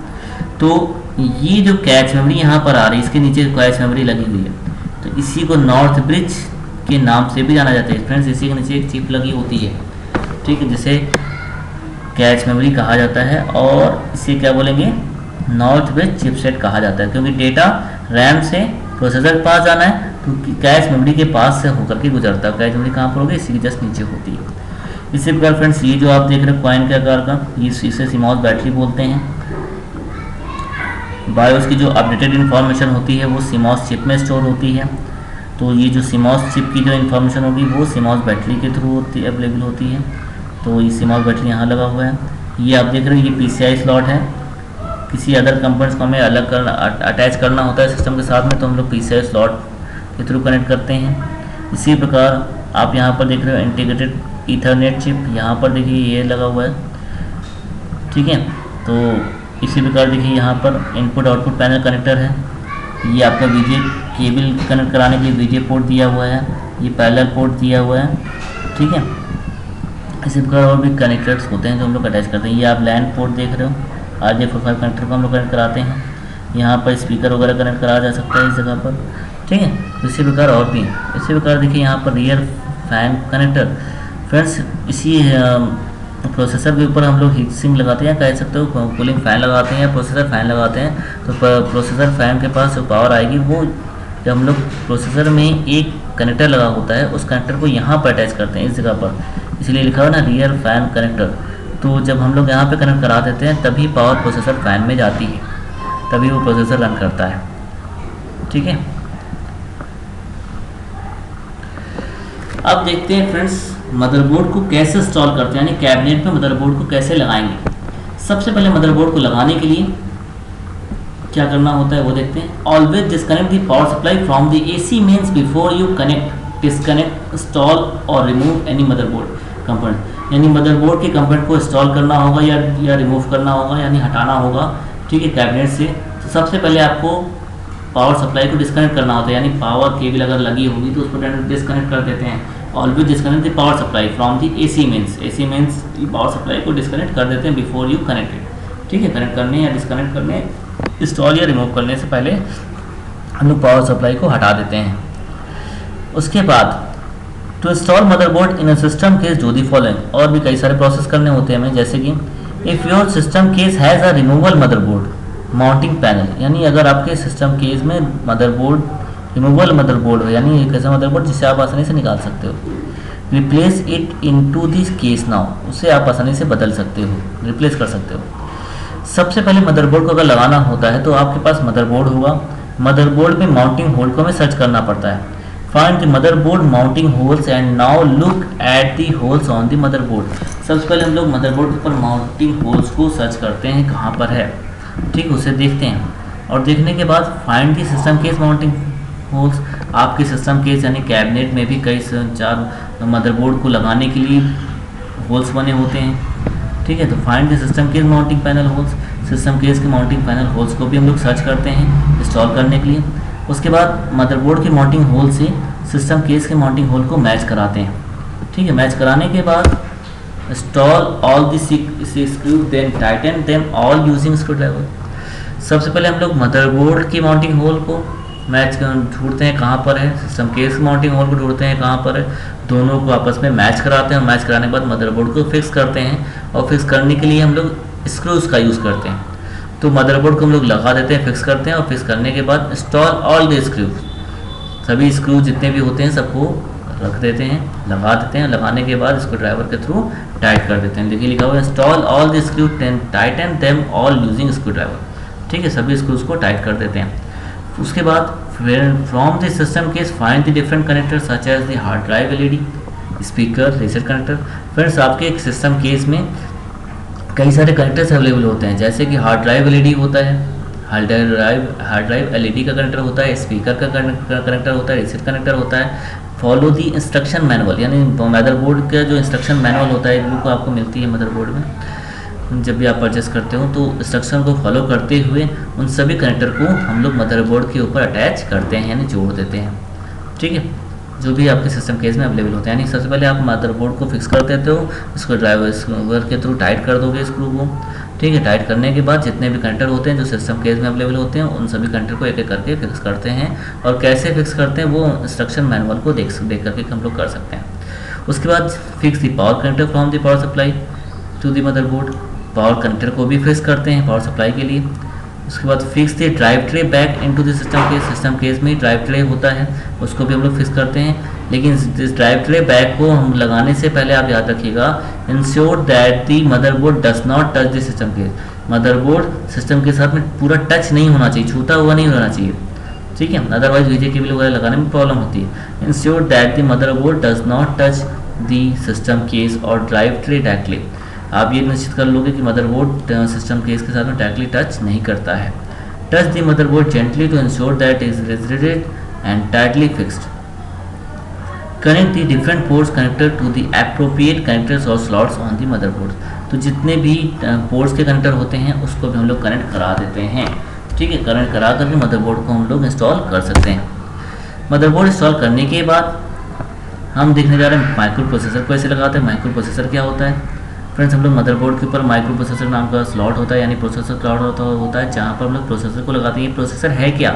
तो ये जो कैच मेमोरी यहाँ पर आ रही है, इसके नीचे कैच मेमोरी लगी हुई है, तो इसी को नॉर्थ ब्रिज के नाम से भी जाना जाता है फ्रेंड्स। इसी के नीचे एक चिप लगी होती है, ठीक है, जिसे कैच मेमोरी कहा जाता है, और इसे क्या बोलेंगे, नॉर्थ ब्रिज चिपसेट कहा जाता है, क्योंकि डेटा रैम से प्रोसेसर के पास जाना है तो कैच मेमोरी के पास से होकर के गुजरता है। कैच मेमोरी कहाँ पर होगी, इसी के जस्ट नीचे होती है। इसी प्रकार फ्रेंड्स ये जो आप देख रहे हैं कॉइन के आकार का, इसे CMOS बैटरी बोलते हैं। बायोस की जो अपडेटेड इन्फॉर्मेशन होती है वो CMOS चिप में स्टोर होती है। तो ये जो CMOS चिप की जो इन्फॉर्मेशन होगी वो CMOS बैटरी के थ्रू अवेलेबल होती है। तो ये CMOS बैटरी यहाँ लगा हुआ है। ये आप देख रहे हैं ये PCI स्लॉट है। किसी अदर कंपोनेंट्स को हमें अलग करना अटैच करना होता है सिस्टम के साथ में, तो हम लोग PCI स्लॉट के थ्रू कनेक्ट करते हैं। इसी प्रकार आप यहाँ पर देख रहे हो इंटीग्रेटेड ईथरनेट चिप, यहाँ पर देखिए ये लगा हुआ है, ठीक है। तो इसी प्रकार देखिए यहाँ पर इनपुट आउटपुट पैनल कनेक्टर है। ये आपका VGA केबल कनेक्ट कराने के लिए VGA पोर्ट दिया हुआ है, ये पैरेलल पोर्ट दिया हुआ है, ठीक है। इसी प्रकार और भी कनेक्टर्स होते हैं जो हम लोग अटैच करते हैं। ये आप लैंड पोर्ट देख रहे हो, RJ45 कनेक्टर को हम लोग कनेक्ट कराते हैं। यहाँ पर स्पीकर वगैरह कनेक्ट कराया जा सकता है इस जगह पर, ठीक है। इसी प्रकार और भी इसी प्रकार देखिए यहाँ पर रियर फैन कनेक्टर फ्रेंड्स, इसी प्रोसेसर के ऊपर हम लोग हीट सिंक लगाते हैं, कह सकते हो कूलिंग फ़ैन लगाते हैं, प्रोसेसर फ़ैन लगाते हैं। तो प्रोसेसर फ़ैन के पास जो पावर आएगी वो जब हम लोग प्रोसेसर में एक कनेक्टर लगा होता है उस कनेक्टर को यहाँ पर अटैच करते हैं इस जगह पर, इसलिए लिखा हुआ ना रियर फैन कनेक्टर। तो जब हम लोग यहाँ पे कनेक्ट करा देते हैं तभी पावर प्रोसेसर फ़ैन में जाती है, तभी वो प्रोसेसर रन करता है, ठीक है। अब देखते हैं फ्रेंड्स मदरबोर्ड को कैसे इंस्टॉल करते हैं, यानी कैबिनेट में मदरबोर्ड को कैसे लगाएंगे। सबसे पहले मदरबोर्ड को लगाने के लिए क्या करना होता है वो देखते हैं। Always disconnect the power supply from the AC mains before you connect, disconnect, install और रिमूव एनी मदरबोर्ड कंपोनेंट। यानी मदरबोर्ड के कंपोनेंट को इंस्टॉल करना होगा या रिमूव करना होगा, यानी हटाना होगा, ठीक है, कैबिनेट से। तो सबसे पहले आपको पावर सप्लाई को डिस्कनेक्ट करना होता है, यानी पावर केबल अगर लगी होगी तो उसको डिस्कनेक्ट कर देते हैं। Always disconnect the power supply from the AC mains, AC mains की पावर सप्लाई को डिस्कनेक्ट कर देते हैं बिफोर यू कनेक्टेड, ठीक है, कनेक्ट करने या डिस्कनेक्ट करने, इंस्टॉल या रिमूव करने से पहले हम लोग पावर सप्लाई को हटा देते हैं। उसके बाद to install motherboard in a system case do the following, और भी कई सारे प्रोसेस करने होते हैं हमें, जैसे कि if your system case has a removal motherboard mounting panel, यानी अगर आपके सिस्टम केस में मदरबोर्ड रिमूवल मदरबोर्ड हो, यानी एक ऐसा मदरबोर्ड जिसे आप आसानी से निकाल सकते हो, replace it into this case now, उसे आप आसानी से बदल सकते हो, रिप्लेस कर सकते हो। सबसे पहले मदरबोर्ड को अगर लगाना होता है तो आपके पास मदरबोर्ड होगा, मदरबोर्ड में माउंटिंग होल को हमें सर्च करना पड़ता है। Find the motherboard mounting holes and now look at the holes on the motherboard. सबसे पहले हम लोग मदरबोर्ड पर माउंटिंग होल्स को सर्च करते हैं कहाँ पर है, ठीक, उसे देखते हैं, और देखने के बाद find the system case mounting holes. आपके सिस्टम केस यानी कैबिनेट में भी कई 4 मदरबोर्ड को लगाने के लिए होल्स बने होते हैं, ठीक है। तो find the system case mounting panel holes, system case के माउंटिंग पैनल होल्स को भी हम लोग सर्च करते हैं इंस्टॉल करने के लिए। उसके बाद मदरबोर्ड के माउंटिंग होल से सिस्टम केस के माउंटिंग होल को मैच कराते हैं, ठीक है। मैच कराने के बाद install all the screw then tighten them all using screw driver. सबसे पहले हम लोग मदरबोर्ड की माउंटिंग होल को मैच ढूंढते हैं कहाँ पर है, सिस्टम केस माउंटिंग होल को ढूंढते हैं कहाँ पर है, दोनों को आपस में मैच कराते हैं, और मैच कराने के बाद मदरबोर्ड को फिक्स करते हैं, और फिक्स करने के लिए हम लोग स्क्रूज का यूज़ करते हैं। तो मदरबोर्ड को हम लोग लगा देते हैं, फिक्स करते हैं, और फिक्स करने के बाद इंस्टॉल ऑल द स्क्रूज, सभी स्क्रू जितने भी होते हैं सबको रख देते हैं, लगा देते हैं। लगाने के बाद स्क्रू ड्राइवर के थ्रू टाइट कर देते हैं। देखिए लिखा हुआ है install all the screw Titan them all using screw driver, ठीक है, सभी स्क्रूज को टाइट कर देते हैं। उसके बाद from the system case find the different connector such as the hard drive LED, speaker, reset connector. Friends, आपके एक सिस्टम केस में कई सारे कनेक्टर्स अवेलेबल होते हैं, जैसे कि हार्ड ड्राइव एलईडी होता है, हार्ड ड्राइव एलईडी का कनेक्टर होता है, स्पीकर का कनेक्टर होता है, रीसेट कनेक्टर होता है। फॉलो दी इंस्ट्रक्शन मैनुअल, यानी मदरबोर्ड का जो इंस्ट्रक्शन मैनुअल होता है, बुक आपको मिलती है मदरबोर्ड में जब भी आप परचेस करते हो, तो इंस्ट्रक्शन को फॉलो करते हुए उन सभी कनेक्टर को हम लोग मदरबोर्ड के ऊपर अटैच करते हैं, यानी जोड़ देते हैं, ठीक है, जो भी आपके सिस्टम केस में अवेलेबल होते हैं। यानी सबसे पहले आप मदरबोर्ड को फिक्स कर देते हो, इसको ड्राइवर के थ्रू टाइट कर दोगे स्क्रू को, ठीक है। टाइट करने के बाद जितने भी कनेक्टर होते हैं जो सिस्टम केस में अवेलेबल होते हैं, उन सभी कनेक्टर को एक एक करके फिक्स करते हैं, और कैसे फिक्स करते हैं वो इंस्ट्रक्शन मैनुअल को देख करके हम लोग कर सकते हैं। उसके बाद fix the power connector from the power supply to the motherboard, power connector को भी फिक्स करते हैं पावर सप्लाई के लिए। उसके बाद fix the drive tray back into the system case में ड्राइव ट्रे होता है, उसको भी हम लोग फिक्स करते हैं। लेकिन इस ड्राइव ट्रे बैक को हम लगाने से पहले आप याद रखिएगा, ensure that the motherboard does not touch the system case. Motherboard system के साथ में पूरा टच नहीं होना चाहिए, छूता हुआ नहीं होना चाहिए, ठीक है, अदरवाइज वीजे केबल वगैरह लगाने में प्रॉब्लम होती है। Ensure that the motherboard does not touch the system case और ड्राइव ट्रे डायरेक्टली। आप ये निश्चित कर लोगे कि मदरबोर्ड सिस्टम केस के साथ में डायरेक्टली टच नहीं करता है। Touch the motherboard gently to ensure that is resided and tightly fixed. Connect the different ports connector to the appropriate connectors और स्लॉट्स ऑन द मदरबोर्ड। तो जितने भी पोर्ट्स के कनेक्टर होते हैं उसको भी हम लोग कनेक्ट करा देते हैं, ठीक है। कनेक्ट करा करके मदरबोर्ड को हम लोग इंस्टॉल कर सकते हैं। मदरबोर्ड इंस्टॉल करने के बाद हम देखने जा रहे हैं माइक्रो प्रोसेसर को कैसे लगाते हैं। माइक्रो प्रोसेसर क्या होता है फ्रेंड्स, हम लोग मदरबोर्ड के ऊपर माइक्रो प्रोसेसर नाम का स्लॉट होता है, यानी प्रोसेसर स्लॉट होता है, जहाँ पर हम लोग प्रोसेसर को लगाते हैं। ये प्रोसेसर है क्या?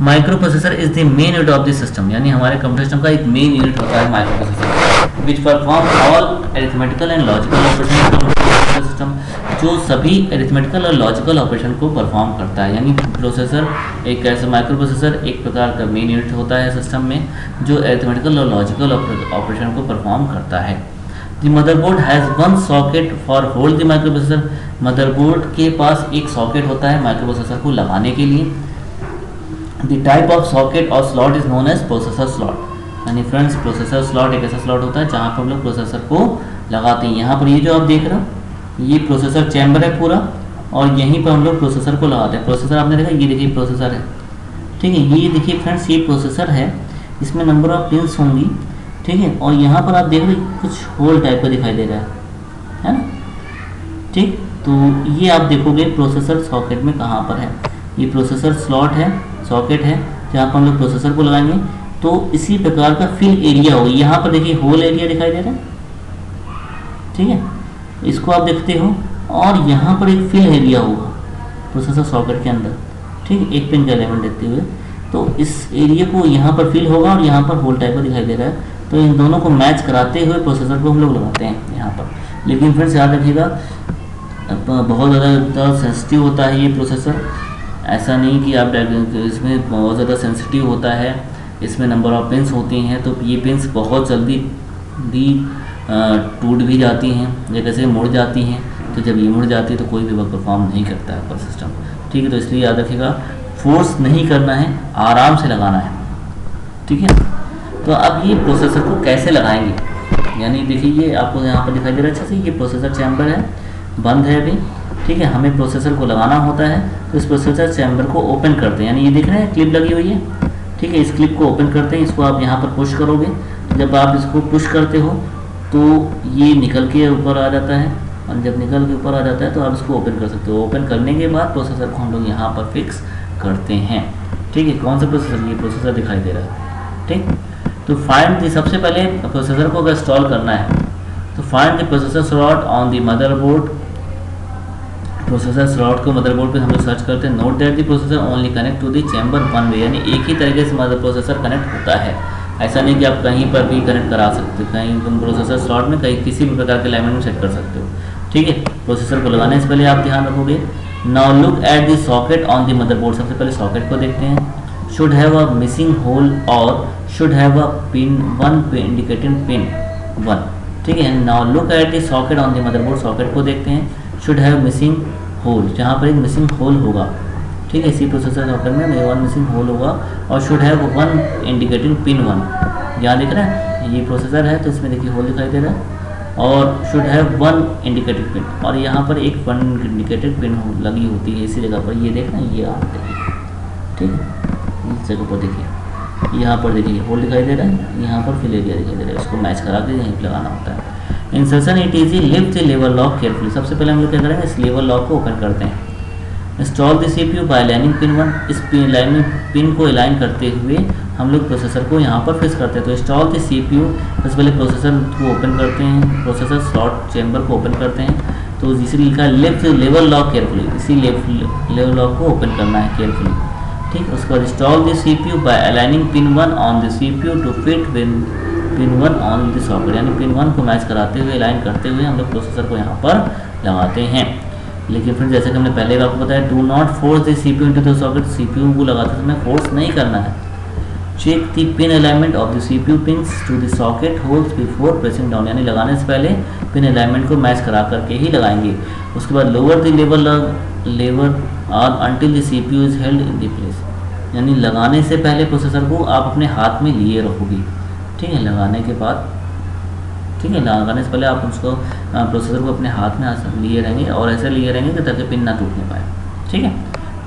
Micro processor is the main unit of the system, यानी हमारे कंप्यूटर सिस्टम का एक मेन यूनिट होता है micro processor, which perform all arithmetical and logical operation system, जो सभी अरिथमेटिकल और लॉजिकल ऑपरेशन को परफॉर्म करता है। यानी प्रोसेसर एक ऐसा माइक्रो प्रोसेसर एक प्रकार का मेन यूनिट होता है सिस्टम में, जो अरिथमेटिकल और लॉजिकल ऑपरेशन को परफॉर्म करता है। The motherboard has one socket for hold the micro processor. Motherboard के पास एक सॉकेट होता है माइक्रो प्रोसेसर को लगाने के लिए। द टाइप ऑफ सॉकेट और slot is known as processor slot, यानी फ्रेंड्स प्रोसेसर स्लॉट एक ऐसा स्लॉट होता है जहाँ पर हम लोग प्रोसेसर को लगाते हैं। यहाँ पर ये जो आप देख रहे हो ये प्रोसेसर चैम्बर है पूरा, और यहीं पर हम लोग प्रोसेसर को लगाते हैं। प्रोसेसर आपने देखा, ये देखिए प्रोसेसर है, ठीक है। ये देखिए फ्रेंड्स, ये प्रोसेसर है, इसमें नंबर ऑफ पिन्स होंगी, ठीक है। और यहाँ पर आप देख रहे कुछ होल टाइप का दिखाई दे रहा है ना, ठीक। तो ये आप देखोगे प्रोसेसर सॉकेट में कहाँ पर है, ये प्रोसेसर स्लॉट है, सॉकेट है, जहाँ पर हम लोग प्रोसेसर को लगाएंगे। तो इसी प्रकार का फिल एरिया होगा, यहाँ पर देखिए होल एरिया दिखाई दे रहा है, ठीक है। इसको आप देखते हो, और यहाँ पर एक फिल एरिया होगा प्रोसेसर सॉकेट के अंदर, ठीक, एक पिन का एलिमेंट देते हुए। तो इस एरिया को यहाँ पर फिल होगा और यहाँ पर होल टाइप का दिखाई दे रहा है। तो इन दोनों को मैच कराते हुए प्रोसेसर को हम लोग लगाते हैं यहाँ पर। लेकिन फ्रेंड्स याद रखिएगा, बहुत ज़्यादा सेंसिटिव होता है ये प्रोसेसर। ऐसा नहीं कि आप इसमें बहुत ज़्यादा सेंसिटिव होता है, इसमें नंबर ऑफ पिन्स होती हैं, तो ये पिन्स बहुत जल्दी टूट भी जाती हैं या कैसे मुड़ जाती हैं। तो जब ये मुड़ जाती है तो कोई भी वर्क परफॉर्म नहीं करता है आपका सिस्टम, ठीक है। तो इसलिए याद रखिएगा, फोर्स नहीं करना है, आराम से लगाना है, ठीक है। तो अब ये प्रोसेसर को कैसे लगाएंगे, यानी देखिए ये आपको यहाँ पर दिखाई दे रहा है अच्छे से, ये प्रोसेसर चैम्बर है, बंद है अभी, ठीक है। हमें प्रोसेसर को लगाना होता है, तो इस प्रोसेसर चैम्बर को ओपन करते हैं, यानी ये देख रहे हैं क्लिप लगी हुई है, ठीक है। इस क्लिप को ओपन करते हैं, इसको आप यहाँ पर पुश करोगे, तो जब आप इसको पुश करते हो तो ये निकल के ऊपर आ जाता है, और जब निकल के ऊपर आ जाता है तो आप इसको ओपन कर सकते हो। ओपन करने के बाद प्रोसेसर को हम लोग यहाँ पर फिक्स करते हैं, ठीक है। कौन सा प्रोसेसर, ये प्रोसेसर दिखाई दे रहा है, ठीक। तो फाइंड दी, सबसे पहले प्रोसेसर को अगर इंस्टॉल करना है तो find the processor slot on the motherboard. Processor slot को मदरबोर्ड पे हम लोग सर्च करते हैं। Note that the processor only connect to the chamber one way, यानी एक ही तरीके से मदर प्रोसेसर कनेक्ट होता है। ऐसा नहीं कि आप कहीं पर भी कनेक्ट करा सकते हो, कहीं तुम प्रोसेसर स्लॉट में कहीं किसी भी प्रकार के अलाइनमेंट में सेट कर सकते हो, ठीक है। प्रोसेसर को लगाने से पहले आप ध्यान रखोगे। Now look at the socket on the motherboard, सबसे पहले सॉकेट को देखते हैं। Should have a missing hole और should have a pin one indicating pin one, ठीक है। Now look at the socket on the motherboard, socket को देखते हैं। शुड हैव मिसिंग होल, जहाँ पर एक मिसिंग होल होगा, ठीक है। इसी प्रोसेसर सॉकेट में वन मिसिंग होल होगा, और should have one indicating pin one, यहाँ दिख रहा है ये प्रोसेसर है तो इसमें देखिए होल दिखाई दे रहा है, और should have one indicated pin, और यहाँ पर एक वन इंडिकेटेड पिन लगी होती है इसी जगह पर, ये देखना, ये आप देखिए, ठीक है। इस जगह पर देखिए, यहाँ पर देखिए होल दिखाई दे रहा है, यहाँ पर फिल एरिया दिखाई दे रहा है, इसको मैच करा के यहीं पर लगाना होता है। Insertion it easy, lift the level lock carefully, सबसे पहले हम लोग क्या करेंगे, इस लेवल लॉक को ओपन करते हैं। Install the CPU by aligning pin one, इस पिन को अलाइन करते हुए हम लोग प्रोसेसर को यहाँ पर फिक्स करते हैं। तो इंस्टॉल द सीपीयू, सबसे पहले प्रोसेसर को ओपन करते हैं, प्रोसेसर स्लॉट चैम्बर को ओपन करते हैं। तो इसी लिखा है लिफ्ट लेवल लॉक केयरफुली, इसी लेवल लॉक को ओपन करना है केयरफुली, ठीक। उसके बाद install the CPU by aligning pin one on the CPU to fit pin one on the socket, यानी पिन वन को मैच कराते हुए अलाइन करते हुए हम लोग प्रोसेसर को यहाँ पर लगाते हैं। लेकिन फिर जैसे कि हमने पहले आपको बताया, do not force the CPU into the socket, CPU को लगाते समय फोर्स नहीं करना है। Check the pin alignment of the CPU pins to the socket holes before pressing down, यानी लगाने से पहले पिन अलाइनमेंट को मैच करा करके ही लगाएंगे। उसके बाद लोअर द लेवर और until the CPU is held in the place, यानी लगाने से पहले प्रोसेसर को आप अपने हाथ में लिए रखोगे, ठीक है। लगाने के बाद, ठीक है, लगाने से पहले आप उसको प्रोसेसर को अपने हाथ में लिए रहेंगे, और ऐसे लिए रहेंगे कि ताकि पिन ना टूटने पाए, ठीक है।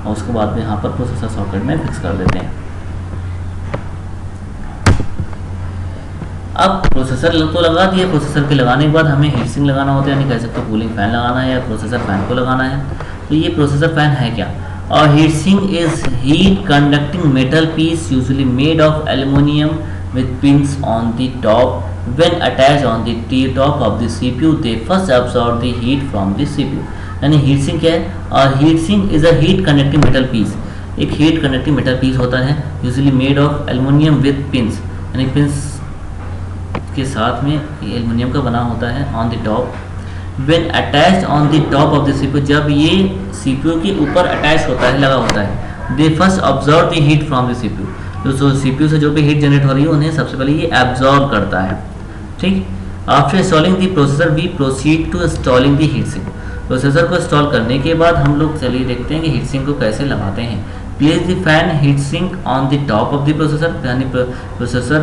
और उसके बाद में यहाँ पर प्रोसेसर सॉकेट में फिक्स कर देते हैं। अब प्रोसेसर तो लगा दिए, प्रोसेसर के लगाने के बाद हमें हीट सिंक लगाना होता है, यानी कह सकते हो कूलिंग फैन लगाना है या प्रोसेसर फैन को लगाना है। तो ये प्रोसेसर फैन है क्या, और heat sink is heat conducting metal piece usually made of aluminium with pins on the top. When attached on the top of the CPU, they first absorb the heat from the CPU. यानी heat sink क्या है, और heat sink is a heat conducting metal piece, एक heat conducting metal piece होता है usually made of aluminium with pins, यानी pins के साथ में ये एल्युमिनियम का बना होता है। On the top, when attached on the top of the CPU, जब ये CPU के ऊपर अटैच होता है, लगा होता है, they first observe the heat from the CPU, तो CPU से जो भी हीट जनरेट हो रही है उन्हें सबसे पहले ये एब्जॉर्ब करता है, ठीक। After installing the processor we proceed to installing the heat sink, processor को इंस्टॉल करने के बाद हम लोग चलिए देखते हैं कि हीट सिंक को कैसे लगाते हैं। Place the fan heat sink on the top of the processor, यानी प्रोसेसर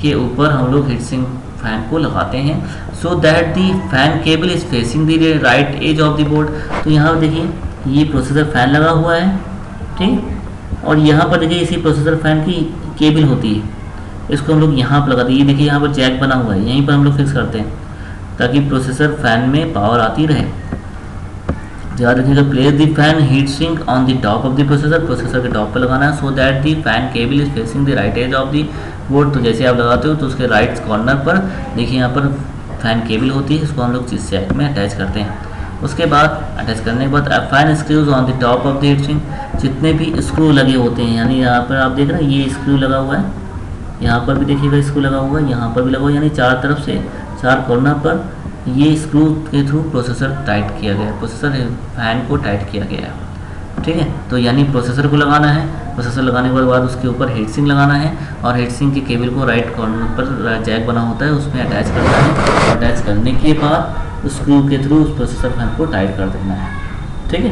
के ऊपर हम लोग हीट सिंक फैन को लगाते हैं, so that the fan cable is facing the right edge of the board. तो यहाँ देखिए ये प्रोसेसर फैन लगा हुआ है, ठीक, और यहाँ पर देखिए इसी प्रोसेसर फैन की केबल होती है, इसको हम लोग यहाँ पर लगाते हैं। ये देखिए यहाँ पर जैक बना हुआ है, यहीं पर हम लोग फिक्स करते हैं ताकि प्रोसेसर फैन में पावर आती रहे। याद रखिएगा, place the fan heat sink on the top of the processor, processor के टॉप पर लगाना है, so that the fan cable is facing the right edge of the board. तो जैसे आप लगाते हो तो उसके राइट कॉर्नर पर देखिए यहाँ पर फैन केबल होती है, इसको हम लोग जिस जैक में अटैच करते हैं। उसके बाद अटैच करने के बाद fine screws on the top of the heat sink, जितने भी स्क्रू लगे होते हैं, यानी यहाँ पर आप देख रहे हैं ये स्क्रू लगा हुआ है, यहाँ पर भी देखिएगा स्क्रू लगा हुआ है, यहाँ पर भी लगा हुआ है, यानी चार तरफ से चार कॉर्नर पर ये स्क्रू के थ्रू प्रोसेसर टाइट किया गया है, प्रोसेसर फैन को टाइट किया गया है। ठीक है, तो यानी प्रोसेसर को लगाना है, प्रोसेसर लगाने के बाद उसके ऊपर हीट सिंक लगाना है और हीट सिंक के केबल को राइट कॉर्नर पर जैक बना होता है उसमें अटैच करना है। अटैच करने के बाद स्क्रू के थ्रू उस प्रोसेसर फैन को टाइट कर देना है। ठीक है,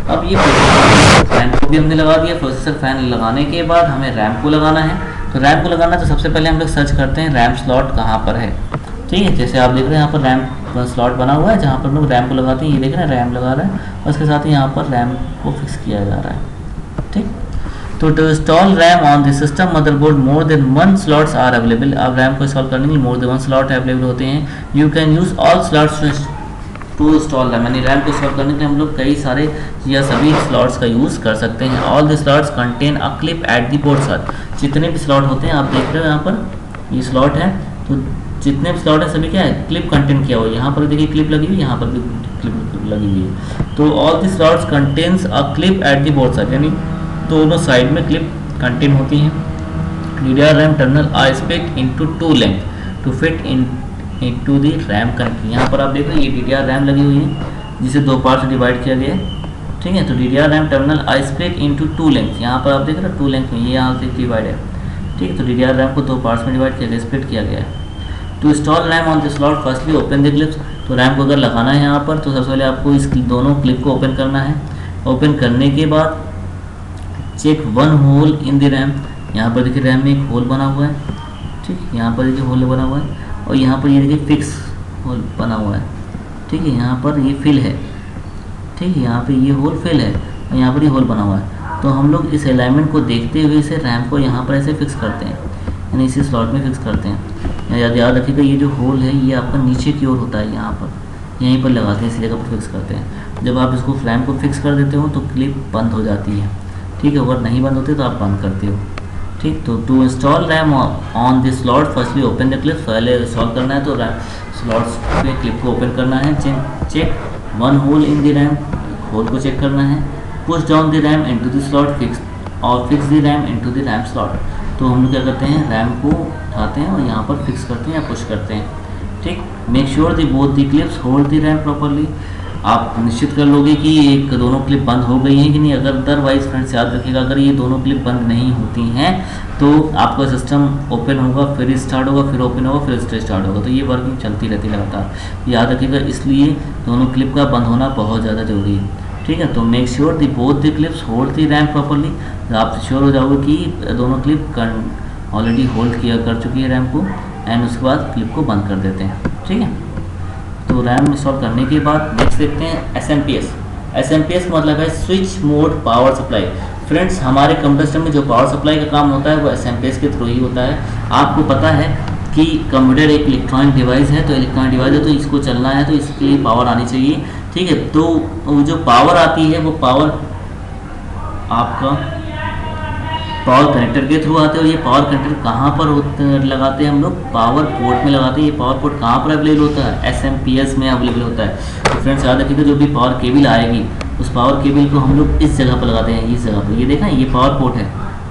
अब ये फैन को भी हमने लगा दिया। प्रोसेसर फैन लगाने के बाद हमें रैम को लगाना है। तो रैम को लगाना तो सबसे पहले हम लोग सर्च करते हैं रैम स्लॉट कहाँ पर है। ठीक है, जैसे आप देख रहे हैं यहाँ पर रैम स्लॉट बना हुआ है जहाँ पर लोग रैम को लगाते हैं, ये देख रहे हैं रैम लगा रहा है और उसके साथ ही यहाँ पर रैम को फिक्स किया जा रहा है। ठीक, तो to install RAM on the system motherboard more than 1 slots are available. अब रैम को इंस्टॉल करने के लिए मोर देन 1 स्लॉट अवेलेबल होते हैं। You can use all slots to install RAM, यानी रैम को इंस्टॉल करने के लिए हम लोग कई सारे या सभी स्लॉट्स का यूज़ कर सकते हैं। All the slots contain a clip at the port sir, जितने भी स्लॉट होते हैं आप देख रहे हो यहाँ पर ये स्लॉट है, तो जितने भी स्लॉट है सभी क्या है क्लिप कंटेन किया हुआ है। यहाँ पर देखिए क्लिप लगी हुई, यहाँ पर भी क्लिप लगी हुई है। तो all the slots contains a clip at the both side, यानी दोनों साइड में क्लिप कंटेन होती हैं। DDR RAM terminal are split into 2 length to fit into the RAM connect. यहाँ पर आप देख रहे हैं ये DDR रैम लगी हुई है जिसे 2 पार्ट से डिवाइड किया गया है। ठीक है, तो DDR RAM terminal are split into 2 length, यहाँ पर आप देख रहे हैं 2 लेंथ में ये यहाँ से डिवाइड है। ठीक है, तो DDR रैम को 2 पार्ट्स में डिवाइड किया गया, स्प्लिट किया गया है। To install RAM on the slot firstly open the clips, तो रैम को अगर लगाना है यहाँ पर तो सबसे पहले आपको इस दोनों क्लिप को ओपन करना है। ओपन करने के बाद check 1 hole in the RAM, यहाँ पर देखिए रैम में एक होल बना हुआ है। ठीक, यहाँ पर देखिए होल बना हुआ है और यहाँ पर ये देखिए फिक्स होल बना हुआ है। ठीक है, यहाँ पर ये फिल है। ठीक है, यहाँ पे ये होल फिल है और यहाँ पर ये होल बना हुआ है। तो हम लोग इस अलाइनमेंट को देखते हुए इसे रैम को यहाँ पर ऐसे फिक्स करते हैं, यानी इसी स्लॉट में फिक्स करते हैं। याद रखिएगा ये जो होल है ये आपका नीचे की ओर होता है, यहाँ पर यहीं पर लगाते हैं, इसी जगह पर फिक्स करते हैं। जब आप इसको रैम को फिक्स कर देते हो तो क्लिप बंद हो जाती है। ठीक है, अगर नहीं बंद होती तो आप बंद करते हो। ठीक, तो to install RAM on the slot firstly open the clip, पहले इंस्टॉल करना है तो रैम स्लॉट्स पे क्लिप को ओपन करना है। Check 1 hole in the RAM, hole को चेक करना है। Push down the RAM into the slot fix और fix the RAM into the RAM slot. तो हम लोग क्या करते हैं रैम को उठाते हैं और यहाँ पर फिक्स करते हैं या पुश करते हैं। ठीक, make sure the both the clips hold the RAM properly, आप निश्चित कर लोगे कि एक दोनों क्लिप बंद हो गई हैं कि नहीं। अगर अदरवाइज फ्रेंड्स याद रखिएगा अगर ये दोनों क्लिप बंद नहीं होती हैं तो आपका सिस्टम ओपन होगा फिर स्टार्ट होगा फिर ओपन होगा फिर स्टार्ट होगा, तो ये वर्किंग चलती रहती है लगातार। याद रखिएगा, इसलिए दोनों क्लिप का बंद होना बहुत ज़्यादा जरूरी है। ठीक है, तो make sure the both the clips hold the RAM properly, आप श्योर हो जाओगे कि दोनों क्लिप ऑलरेडी होल्ड किया कर चुकी है रैम को, एंड उसके बाद क्लिप को बंद कर देते हैं। ठीक है, तो रैम इंस्टॉल करने के बाद नेक्स्ट देखते हैं SMPS। SMPS मतलब है switch mode power supply. Friends, हमारे कंप्यूटर सिस्टम में जो पावर सप्लाई का काम होता है वो SMPS के थ्रू ही होता है। आपको पता है कि कंप्यूटर एक इलेक्ट्रॉनिक डिवाइस है, तो इलेक्ट्रॉनिक डिवाइस है तो इसको चलना है तो इसके लिए पावर आनी चाहिए। ठीक है, तो वो जो पावर आती है वो पावर आपका पावर कनेक्टर के थ्रू आते हैं। और ये पावर कनेक्टर कहाँ पर लगाते हैं हम लोग, पावर पोर्ट में लगाते हैं। ये पावर पोर्ट कहाँ पर अवेलेबल होता है, SMPS में अवेलेबल होता है। तो फ्रेंड्स याद रखिएगा जो भी पावर केबल आएगी उस पावर केबल को हम लोग इस जगह पर लगाते हैं, इस जगह पर। ये देखा ये पावर पोर्ट है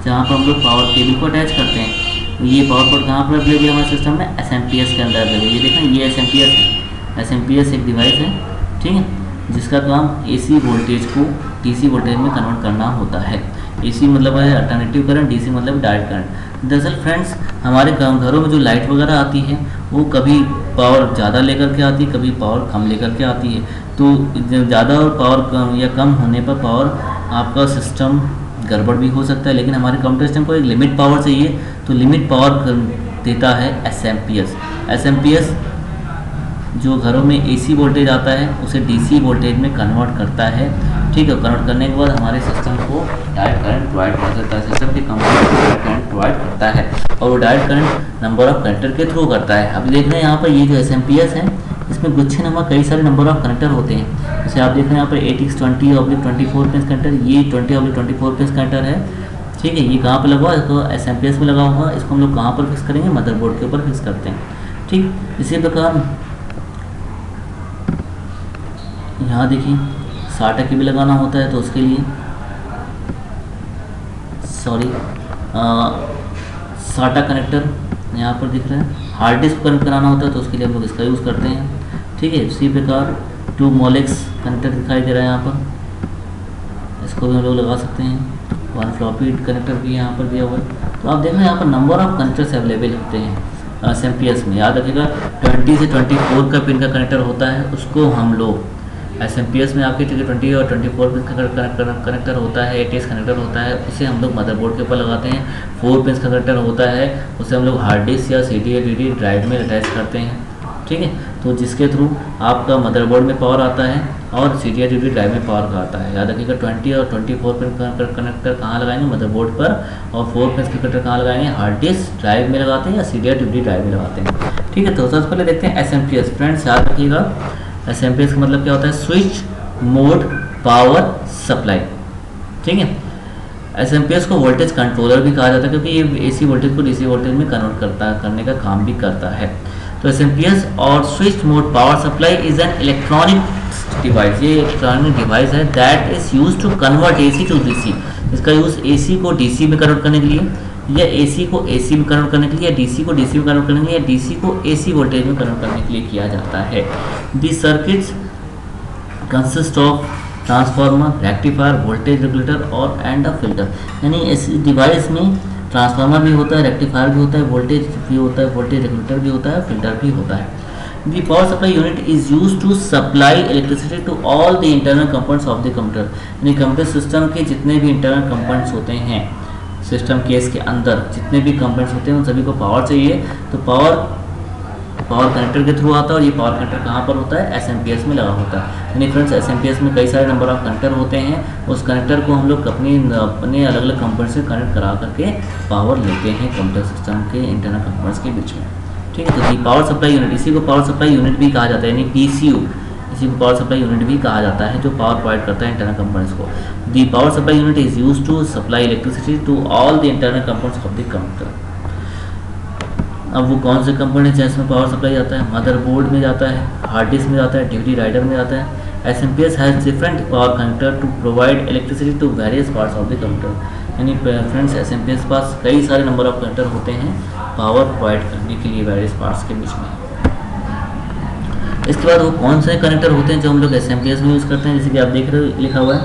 जहाँ पर हम लोग पावर केबल को अटैच करते हैं। तो ये पावर पोर्ट कहाँ पर अवेलेबल है हमारे सिस्टम में, SMPS के अंदर अवेलेबल है। ये देखा ये SMPS है। SMPS एक डिवाइस है, ठीक है, जिसका काम AC वोल्टेज को DC वोल्टेज में कन्वर्ट करना होता है। AC मतलब है अल्टरनेटिव करंट, DC मतलब डायरेक्ट करंट। दरअसल फ्रेंड्स हमारे घरों में जो लाइट वगैरह आती है वो कभी पावर ज़्यादा लेकर के आती है, कभी पावर कम लेकर के आती है। तो ज़्यादा पावर कम या कम होने पर पावर आपका सिस्टम गड़बड़ भी हो सकता है, लेकिन हमारे कंप्यूटर सिस्टम को एक लिमिट पावर चाहिए, तो लिमिट पावर देता है SMPS। SMPS जो घरों में AC वोल्टेज आता है उसे DC वोल्टेज में कन्वर्ट करता है। ठीक है, कन्वर्ट करने के बाद हमारे सिस्टम को डायरेक्ट करंट प्रोवाइड कर देता है। सिस्टम के कंप्यूटर को डायरेक्ट करंट प्रोवाइड करता है और वो direct current number of connector के थ्रू करता है। अब देख रहे हैं यहाँ पर ये जो SMPS है इसमें गुच्छे नंबर कई सारे नंबर ऑफ कनेक्टर होते हैं। जैसे आप देख रहे हैं यहाँ पर 8x20/24 पिन कनेक्टर, ये 20/24 पिन कनेक्टर है। ठीक है, ये कहाँ पर लगा हुआ है, तो SMPS में लगा हुआ है। इसको हम लोग कहाँ पर फिक्स करेंगे, मदरबोर्ड के ऊपर फिक्स करते हैं। ठीक, इसी प्रकार यहाँ देखिए SATA की भी लगाना होता है, तो उसके लिए सॉरी SATA कनेक्टर यहाँ पर दिख रहा है। हार्ड डिस्क कनेक्ट कराना होता है तो उसके लिए हम लोग इसका यूज़ करते हैं। ठीक है, इसी प्रकार 2 मोलेक्स कनेक्टर दिखाई दे रहा है यहाँ पर, इसको भी हम लोग लगा सकते हैं। 1 फ्लॉपी कनेक्टर भी यहाँ पर दिया हुआ है। तो आप देख रहे हैं यहाँ पर नंबर ऑफ कनेक्टर्स अवेलेबल होते हैं SMPS में। याद रखिएगा 20 से 24 का पिन का कनेक्टर होता है, उसको हम लोग SMPS में आपके 20 और 24 पिन का कनेक्टर होता है, 8 कनेक्टर होता है, उसे हम लोग मदरबोर्ड के ऊपर लगाते हैं। 4 पिन का कनेक्टर होता है, उसे हम लोग हार्ड डिस्क या CD या DD ड्राइव में अटैच करते हैं। ठीक है, तो जिसके थ्रू आपका मदरबोर्ड में पावर आता है और CD या DD ड्राइव में पावर आता है। याद रखिएगा 20 और 24 पिन का कनेक्टर कहाँ लगाएंगे, मदरबोर्ड पर, और 4 पिन के कनेक्टर कहाँ लगाएंगे, हार्ड डिस्क ड्राइव में लगाते हैं या CD या DD ड्राइव में लगाते हैं। ठीक है, तो सबसे पहले देखते हैं SMPS। फ्रेंड्स याद रखिएगा SMPS का मतलब क्या होता है, स्विच मोड पावर सप्लाई। ठीक है, SMPS को वोल्टेज कंट्रोलर भी कहा जाता है क्योंकि ये AC वोल्टेज को DC वोल्टेज में कन्वर्ट करने का काम भी करता है। तो SMPS और switch mode power supply is an electronic device, ये इलेक्ट्रॉनिक डिवाइस है that is use to convert AC to DC। इसका यूज AC को DC में कन्वर्ट करने के लिए, या AC को AC में कन्वर्ट करने के लिए, या DC को DC में कन्वर्ट करने के लिए, या DC को AC वोल्टेज में कन्वर्ट करने के लिए किया जाता है। The circuits consist of transformer, rectifier, voltage regulator और एंड अ फिल्टर। यानी इस डिवाइस में ट्रांसफार्मर भी होता है, रेक्टिफायर भी होता है, वोल्टेज भी होता है, वोल्टेज रेगुलेटर भी होता है, फिल्टर भी होता है। The power supply unit is used to supply electricity to all the internal components of the computer। यानी कंप्यूटर सिस्टम के जितने भी इंटरनल कंपोनेंट्स होते हैं, सिस्टम केस के अंदर जितने भी कंपोनेंट्स होते हैं उन सभी को पावर चाहिए, तो पावर कनेक्टर के थ्रू आता है। और ये पावर कनेक्टर कहाँ पर होता है, SMPS में लगा होता है। यानी फ्रेंड्स SMPS में कई सारे नंबर ऑफ कनेक्टर होते हैं, उस कनेक्टर को हम लोग अपने अलग अलग कंपोनेंट्स से कनेक्ट करा करके पावर लेते हैं कंप्यूटर सिस्टम के इंटरनल कंपोनेंट्स के बीच में। ठीक है, तो ये पावर सप्लाई यूनिट, इसी को पावर सप्लाई यूनिट भी कहा जाता है, यानी PCU, इसी को पावर सप्लाई यूनिट भी कहा जाता है, जो पावर प्रोवाइड करता है इंटरनल कंपोनेंट्स को। The power supply unit is used to supply electricity to all the internal components of the computer. अब वो कौन से कंपोनेंट्स हैं जिसमें पावर सप्लाई जाता है, मदरबोर्ड में जाता है, हार्ड डिस्क में जाता है, DVD राइडर में जाता है। SMPS has different power connector to provide electricity to various parts of the computer. यानी फ्रेंड्स SMPS पास कई सारे नंबर ऑफ कनेक्टर होते हैं पावर प्रोवाइड करने के लिए वेरियस पार्ट्स के बीच में। इसके बाद वो कौन से कनेक्टर होते हैं जो हम लोग SMPS में यूज़ करते हैं, जैसे कि आप देख रहे हो लिखा हुआ है,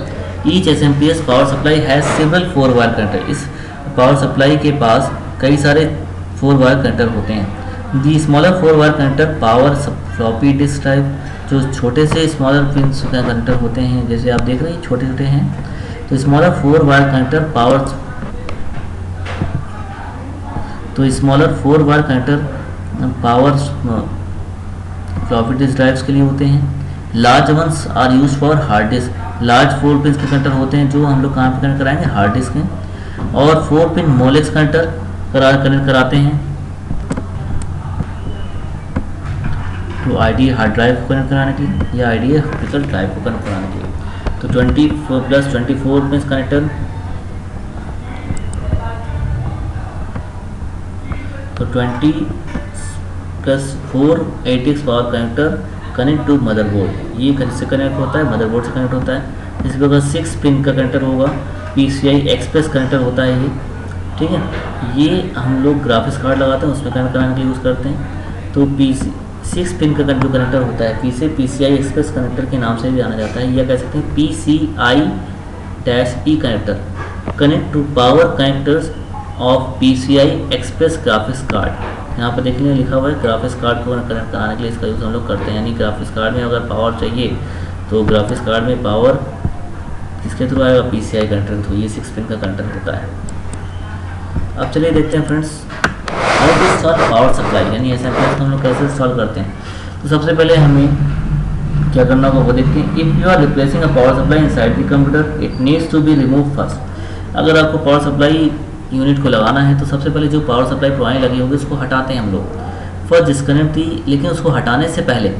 each SMPS power supply has several 4 wire connector. इस पावर सप्लाई के पास कई सारे 4 वायर कनेक्टर होते हैं। The smaller 4 wire connector power floppy disc type, जो छोटे से स्मॉलर पिंस का कनेक्टर होते हैं, जैसे आप देख रहे हैं छोटे छोटे हैं, तो स्मॉलर 4 वायर कनेक्टर पावर, तो smaller 4 wire connector power floppy disk drives के लिए होते हैं। Large ones are use for hard disk, large 4 pin के कनेक्टर होते हैं जो हम लोग कहाँ पे कनेक्ट कराएंगे, हार्ड डिस्क में। और 4 पिन मोलेक्स कनेक्टर कनेक्ट कराते हैं तो IDE हार्ड ड्राइव को कनेक्ट कराने के लिए, या IDE ऑप्टिकल ड्राइव को कनेक्ट कराने के लिए। तो 20+24 पिन कनेक्टर, तो 20+4 8x power connector connect to motherboard. ये किससे कनेक्ट होता है, मदरबोर्ड से कनेक्ट होता है। इसी प्रकार 6 पिन का कनेक्टर होगा, PCI एक्सप्रेस कनेक्टर होता है ये। ठीक है, ये हम लोग ग्राफिक्स कार्ड लगाते हैं उसमें कनेक्ट कराने के लिए यूज़ करते हैं। तो 6 पिन का जो कनेक्टर होता है, PCI एक्सप्रेस कनेक्टर के नाम से भी जाना जाता है, या कह सकते हैं PCI-E connector, connect to power connectors of PCI express graphics card. यहाँ पर देखने लिखा हुआ है ग्राफिक्स कार्ड को कनेक्ट कराने के लिए इसका यूज़ हम लोग करते हैं। यानी ग्राफिक्स कार्ड में अगर पावर चाहिए तो ग्राफिक्स कार्ड में पावर किसके थ्रू आएगा, PCI कनेक्टर के थ्रू। ये 6 पिन का कनेक्टर होता है। अब चलिए देखते हैं friends how to install power supply, यानी SMPS हम लोग कैसे इंस्टॉल करते हैं। तो सबसे पहले हमें क्या करना होगा वो देखते हैं। If you are replacing a power supply inside the computer it needs to be remove first. अगर आपको पावर सप्लाई यूनिट को लगाना है तो सबसे पहले जो पावर सप्लाई पुरानी लगी होगी उसको हटाते हैं हम लोग। फर्स्ट डिस्कनेक्ट दी, लेकिन उसको हटाने से पहले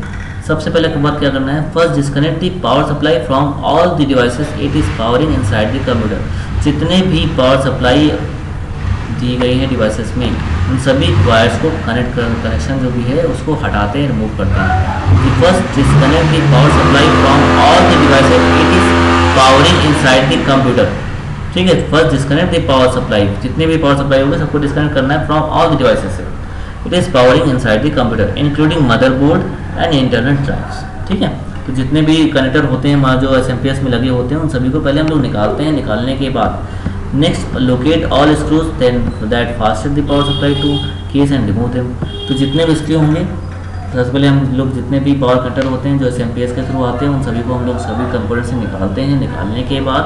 सबसे पहले के बाद क्या करना है, first disconnect the power supply from all the devices it is powering inside the computer. जितने भी पावर सप्लाई दी गई हैं डिवाइसेस में, उन सभी वायर्स को कनेक्शन जो भी है उसको हटाते हैं, रिमूव करते हैं। First disconnect the power supply from all the devices it is powering inside the computer. ठीक है, first disconnect the power supply, जितने भी पावर सप्लाई होंगे सबको डिस्कनेक्ट करना है फ्रॉम ऑल द डिवाइसेस से। It is powering inside the computer including motherboard and internet drives. ठीक है, तो जितने भी कनेक्टर होते हैं वहाँ जो SMPS में लगे होते हैं उन सभी को पहले हम लोग निकालते हैं। निकालने के बाद next locate all screws then that fasted the power supply to case and remove them. तो जितने भी स्क्रू होंगे सबसे पहले हम लोग जितने भी पावर कनेक्टर होते हैं जो SMPS के थ्रू आते हैं उन सभी को हम लोग सभी कंपोनेंट से निकालते हैं। निकालने के बाद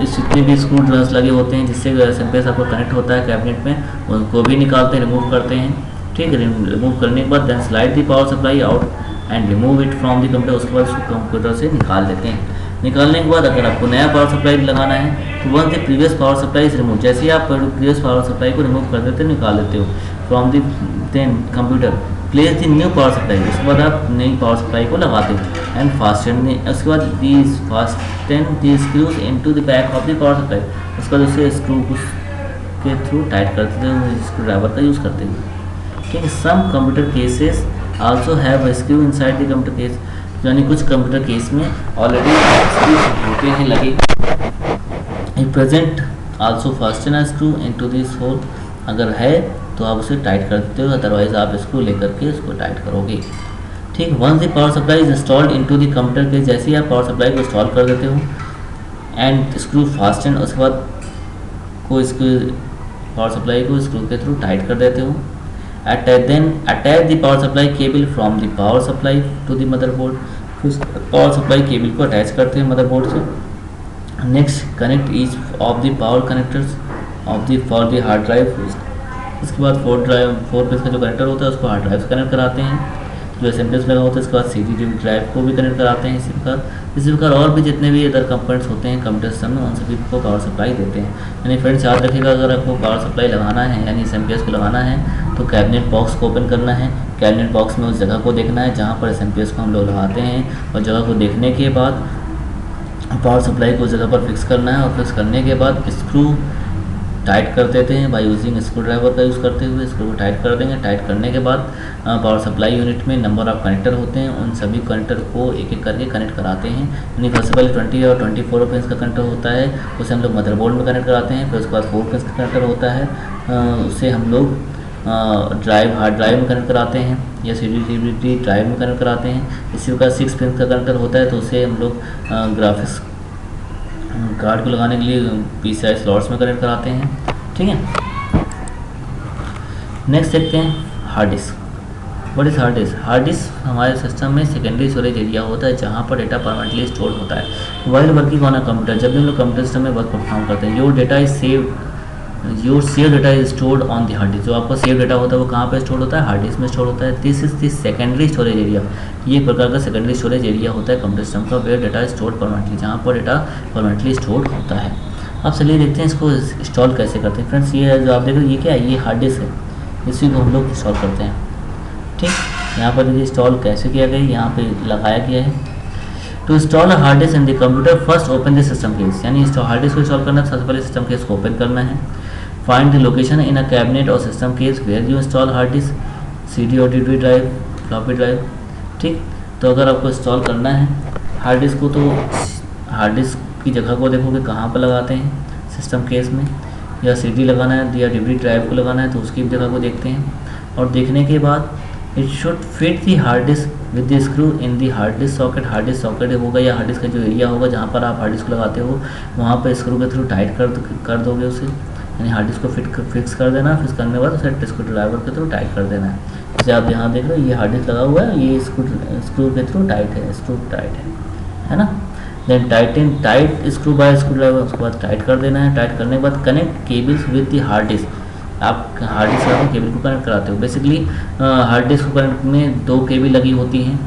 जितने भी स्क्रू ड्रम्स लगे होते हैं जिससे SMPS आपको कनेक्ट होता है कैबिनेट में उनको भी निकालते हैं, रिमूव करते हैं। ठीक है, रिमूव करने के बाद then slide the power supply out and remove it from the computer. उसके बाद उसको कंप्यूटर से निकाल देते हैं। निकालने के बाद अगर आपको नया पावर सप्लाई लगाना है तो once the previous power supply is remove, जैसे ही आप प्रीवियस पावर सप्लाई को रिमूव कर देते हो, निकाल देते हो from the then computer, place the new power supply. उसके बाद आप नई पावर सप्लाई को लगाते हो एंड फास्टन। उसके बाद these fasten the screws into the back of the power supply. उसके बाद उसे स्क्रू के थ्रू टाइट करते थे, स्क्रू ड्राइवर का यूज़ करते हुए। ठीक है, some computer cases also have a screw inside the computer case, यानी कुछ कंप्यूटर केस में ऑलरेडी स्क्रू होते हैं लगे। Present also fasten a screw into this hole, अगर है तो आप उसे टाइट कर देते हो, अदरवाइज आप स्क्रू लेकर के उसको टाइट करोगे। ठीक, once the power supply is installed into the computer case, जैसे ही आप पावर सप्लाई को इंस्टॉल कर देते हो एंड स्क्रू फास्टन, उसके बाद को इसको पावर सप्लाई को स्क्रू के थ्रू टाइट कर देते हो। Then attach the power supply cable from the power supply to the motherboard। फिर पावर सप्लाई केबल को अटैच करते हैं मदरबोर्ड से। Next connect each of the power connectors of the for the hard drive. इसके बाद 4 page का जो connector होता है उसको हार्ड ड्राइव से कनेक्ट कराते हैं, जो SMPS लगा होता है। इसके बाद CD ड्राइव को भी कनेक्ट कराते हैं। इसी प्रकार और भी जितने भी अदर कंपोनेंट्स होते हैं कंप्यूटर सिस्टम में उन सभी को पावर सप्लाई देते हैं। यानी फ्रेंड्स याद रखिएगा, अगर आपको पावर सप्लाई लगाना है यानी SMPS को लगाना है तो कैबिनेट बॉक्स को ओपन करना है। कैबिनेट बॉक्स में उस जगह को देखना है जहाँ पर SMPS को हम लोग लगाते हैं, और जगह को देखने के बाद पावर सप्लाई को उस जगह पर फिक्स करना है, और फिक्स करने के बाद स्क्रू टाइट कर देते हैं बाय यूजिंग स्क्रू ड्राइवर का यूज़ करते हुए। स्क्रू को टाइट कर देंगे। टाइट करने के बाद पावर सप्लाई यूनिट में नंबर ऑफ कनेक्टर होते हैं, उन सभी कनेक्टर को एक एक करके कनेक्ट कराते हैं। यानी सबसे पहले 20 और 24 पिन का कनेक्टर होता है, उसे हम लोग मदरबोर्ड में कनेक्ट कराते हैं। फिर उसके बाद 4 पिन का कनेक्टर होता है, उसे हम लोग हार्ड ड्राइव में कनेक्ट कराते हैं या CD ड्राइव में कनेक्ट कराते हैं। इसी प्रकार 6 पिन का कनेक्टर होता है, तो उसे हम लोग ग्राफिक्स कार्ड को लगाने के लिए PCI स्लॉट्स में कनेक्ट कराते हैं। ठीक है, नेक्स्ट देखते हैं hard disk. What is hard disk? Hard disc हमारे सिस्टम में सेकेंडरी स्टोरेज एरिया होता है जहाँ पर डेटा परमानेंटली स्टोर होता है। While working on a computer, जब भी हम लोग कंप्यूटर सिस्टम में वर्क परफॉर्म करते हैं, your save data is stored on the hard disk. जो आपका सेव डेटा होता है वो कहाँ पे स्टोर होता है? हार्ड डिस्क में स्टोर होता है। This is the secondary storage area. ये एक प्रकार का सेकेंडरी स्टोरेज एरिया होता है कंप्यूटर सिस्टम का, वेयर डेटा स्टोर्ड परमानेंटली, जहाँ पर डेटा परमानेंटली स्टोर होता है। अब चलिए देखते हैं इसको इंस्टॉल कैसे करते हैं। फ्रेंड्स, ये जो आप देख रहे हो ये क्या है? ये हार्ड डिस्क है, इसी को हम लोग इंस्टॉल करते हैं। ठीक, यहाँ पर देखिए इंस्टॉल कैसे किया गया, यहाँ पे लगाया गया है। To install a hard disk in the computer first open the system case, यानी हार्ड डिस्क को इंस्टॉल करना है सबसे पहले सिस्टम केस को ओपन करना है। Find the location in a cabinet और system case where you install hard disk, CD और DVD ड्राइव, फ्लॉपी ड्राइव। ठीक, तो अगर आपको इंस्टॉल करना है हार्ड डिस्क को, तो हार्ड डिस्क की जगह को देखोगे कहाँ पर लगाते हैं सिस्टम केस में, या CD लगाना है या DVD ड्राइव को लगाना है तो उसकी जगह को देखते हैं। और देखने के बाद it should fit the hard disk with the screw in the hard disk socket. Hard disk socket होगा या हार्ड डिस्क का जो एरिया होगा जहाँ पर आप हार्ड डिस्क लगाते हो वहाँ पर स्क्रू के थ्रू टाइट कर दोगे उसे, यानी हार्ड डिस्क को फिक्स कर देना। फिक्स करने के बाद उसे स्क्रू ड्राइवर के थ्रू टाइट कर देना है। जैसे आप यहाँ देख रहे हो ये हार्ड डिस्क लगा हुआ है, ये स्क्रू के थ्रू टाइट है ना। Then tight screw by screwdriver, उसके बाद टाइट कर देना है। टाइट करने के बाद connect cables with the hard disk, आप हार्ड डिस्क का केबल को कनेक्ट कराते हो। बेसिकली हार्ड डिस्क को कनेक्ट में 2 केबल लगी होती हैं।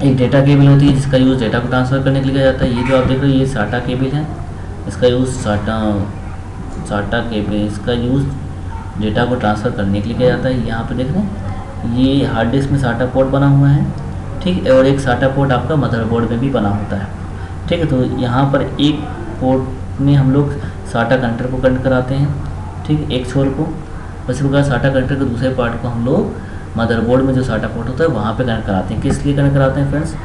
एक डेटा केबल होती है जिसका यूज़ डेटा को ट्रांसफ़र करने के लिए किया जाता है। ये जो आप देख रहे हो ये SATA केबल है, इसका यूज़ SATA केबल, इसका यूज़ डेटा को ट्रांसफ़र करने के लिए किया जाता है। यहाँ पे देख रहे हैं ये हार्ड डिस्क में SATA पोर्ट बना हुआ है। ठीक, और एक SATA पोर्ट आपका मदरबोर्ड में भी बना होता है। ठीक है, तो यहाँ पर एक पोर्ट में हम लोग SATA कनेक्टर को कनेक्ट कराते हैं ठीक है, एक छोर को। उसी प्रकार साटा कनेक्टर के दूसरे पार्ट को हम लोग मदरबोर्ड में जो साटा पोर्ट होता है वहाँ पे कनेक्ट कराते हैं। किस लिए कनेक्ट कराते हैं फ्रेंड्स?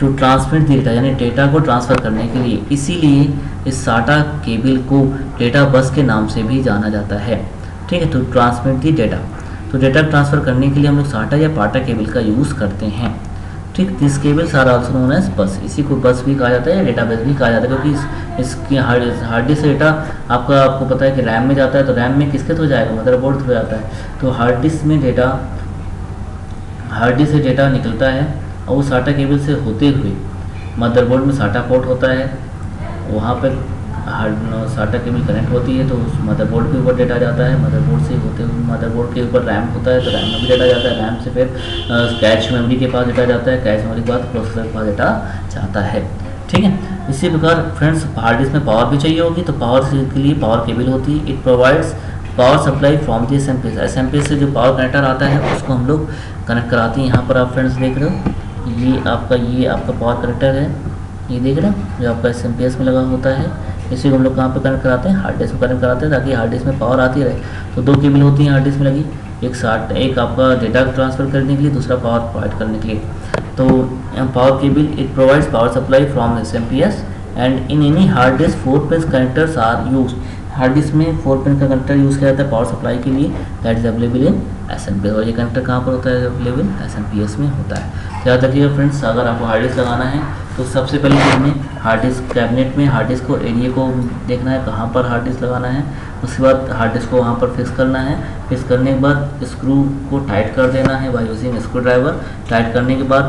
टू ट्रांसमिट डेटा, यानी डेटा को ट्रांसफ़र करने के लिए। इसीलिए इस साटा केबल को डेटा बस के नाम से भी जाना जाता है। ठीक है, तो ट्रांसमिट दी डेटा, तो डेटा ट्रांसफ़र करने के लिए हम लोग साटा या पाटा केबल का यूज़ करते हैं। ठीक, this cables are also known as bus, इसी को बस भी कहा जाता है या डेटाबेस भी कहा जाता है, क्योंकि इसकी हार्ड डिस्क से डेटा आपको पता है कि रैम में जाता है, तो रैम में किसके थ्रू जाएगा? मदरबोर्ड थ्रू जाता है। तो हार्ड डिस्क से डेटा निकलता है और वो साटा केबल से होते हुए मदरबोर्ड में साटा पोर्ट होता है, वहाँ पर साटा केबल कनेक्ट होती है, तो उस मदरबोर्ड के ऊपर डेटा जाता है। मदरबोर्ड से होते हुए मदरबोर्ड के ऊपर रैम होता है, तो रैम में भी डेटा जाता है। रैम से फिर कैश मेमोरी के पास डेटा जाता है, कैश मेमोरी के बाद प्रोसेसर के पास डेटा जाता है। ठीक है, इसी प्रकार फ्रेंड्स हार्ड डिस्क में पावर भी चाहिए होगी, तो पावर के लिए पावर केबल होती है। It provides power supply from the SMPS से जो पावर कनेक्टर आता है उसको हम लोग कनेक्ट कराते हैं। यहाँ पर आप फ्रेंड्स देख रहे हो, ये आपका पावर कनेक्टर है, ये देख रहे हो जो आपका एसएमपीएस में लगा होता है। इसी को हम लोग कहाँ पे कनेक्ट कराते हैं? हार्ड डिस्क में कनेक्ट कराते हैं, ताकि हार्ड डिस्क में पावर आती रहे। तो दो केबल होती हैं हार्ड डिस्क में लगी, एक आपका डेटा ट्रांसफ़र करने के लिए, दूसरा पावर प्रोवाइड करने के लिए। तो power cable it provides power supply from SMPS and in any hard disk 4 pin connectors are use. Hard disk में 4 पिन का कनेक्टर यूज़ किया जाता है पावर सप्लाई के लिए, that is available in SMPS. और ये कनेक्टर कहाँ पर होता है? अवेलेबल एसएमपीएस में होता है। याद रखिएगा फ्रेंड्स, अगर आपको हार्ड डिस्क लगाना है तो सबसे पहले हमें हार्ड डिस्क कैबिनेट में हार्ड डिस्क को एरिया को देखना है कहाँ पर हार्ड डिस्क लगाना है। उसके बाद हार्ड डिस्क को वहाँ पर फिक्स करना है। फिक्स करने के बाद स्क्रू को टाइट कर देना है by using screw driver. Tight करने के बाद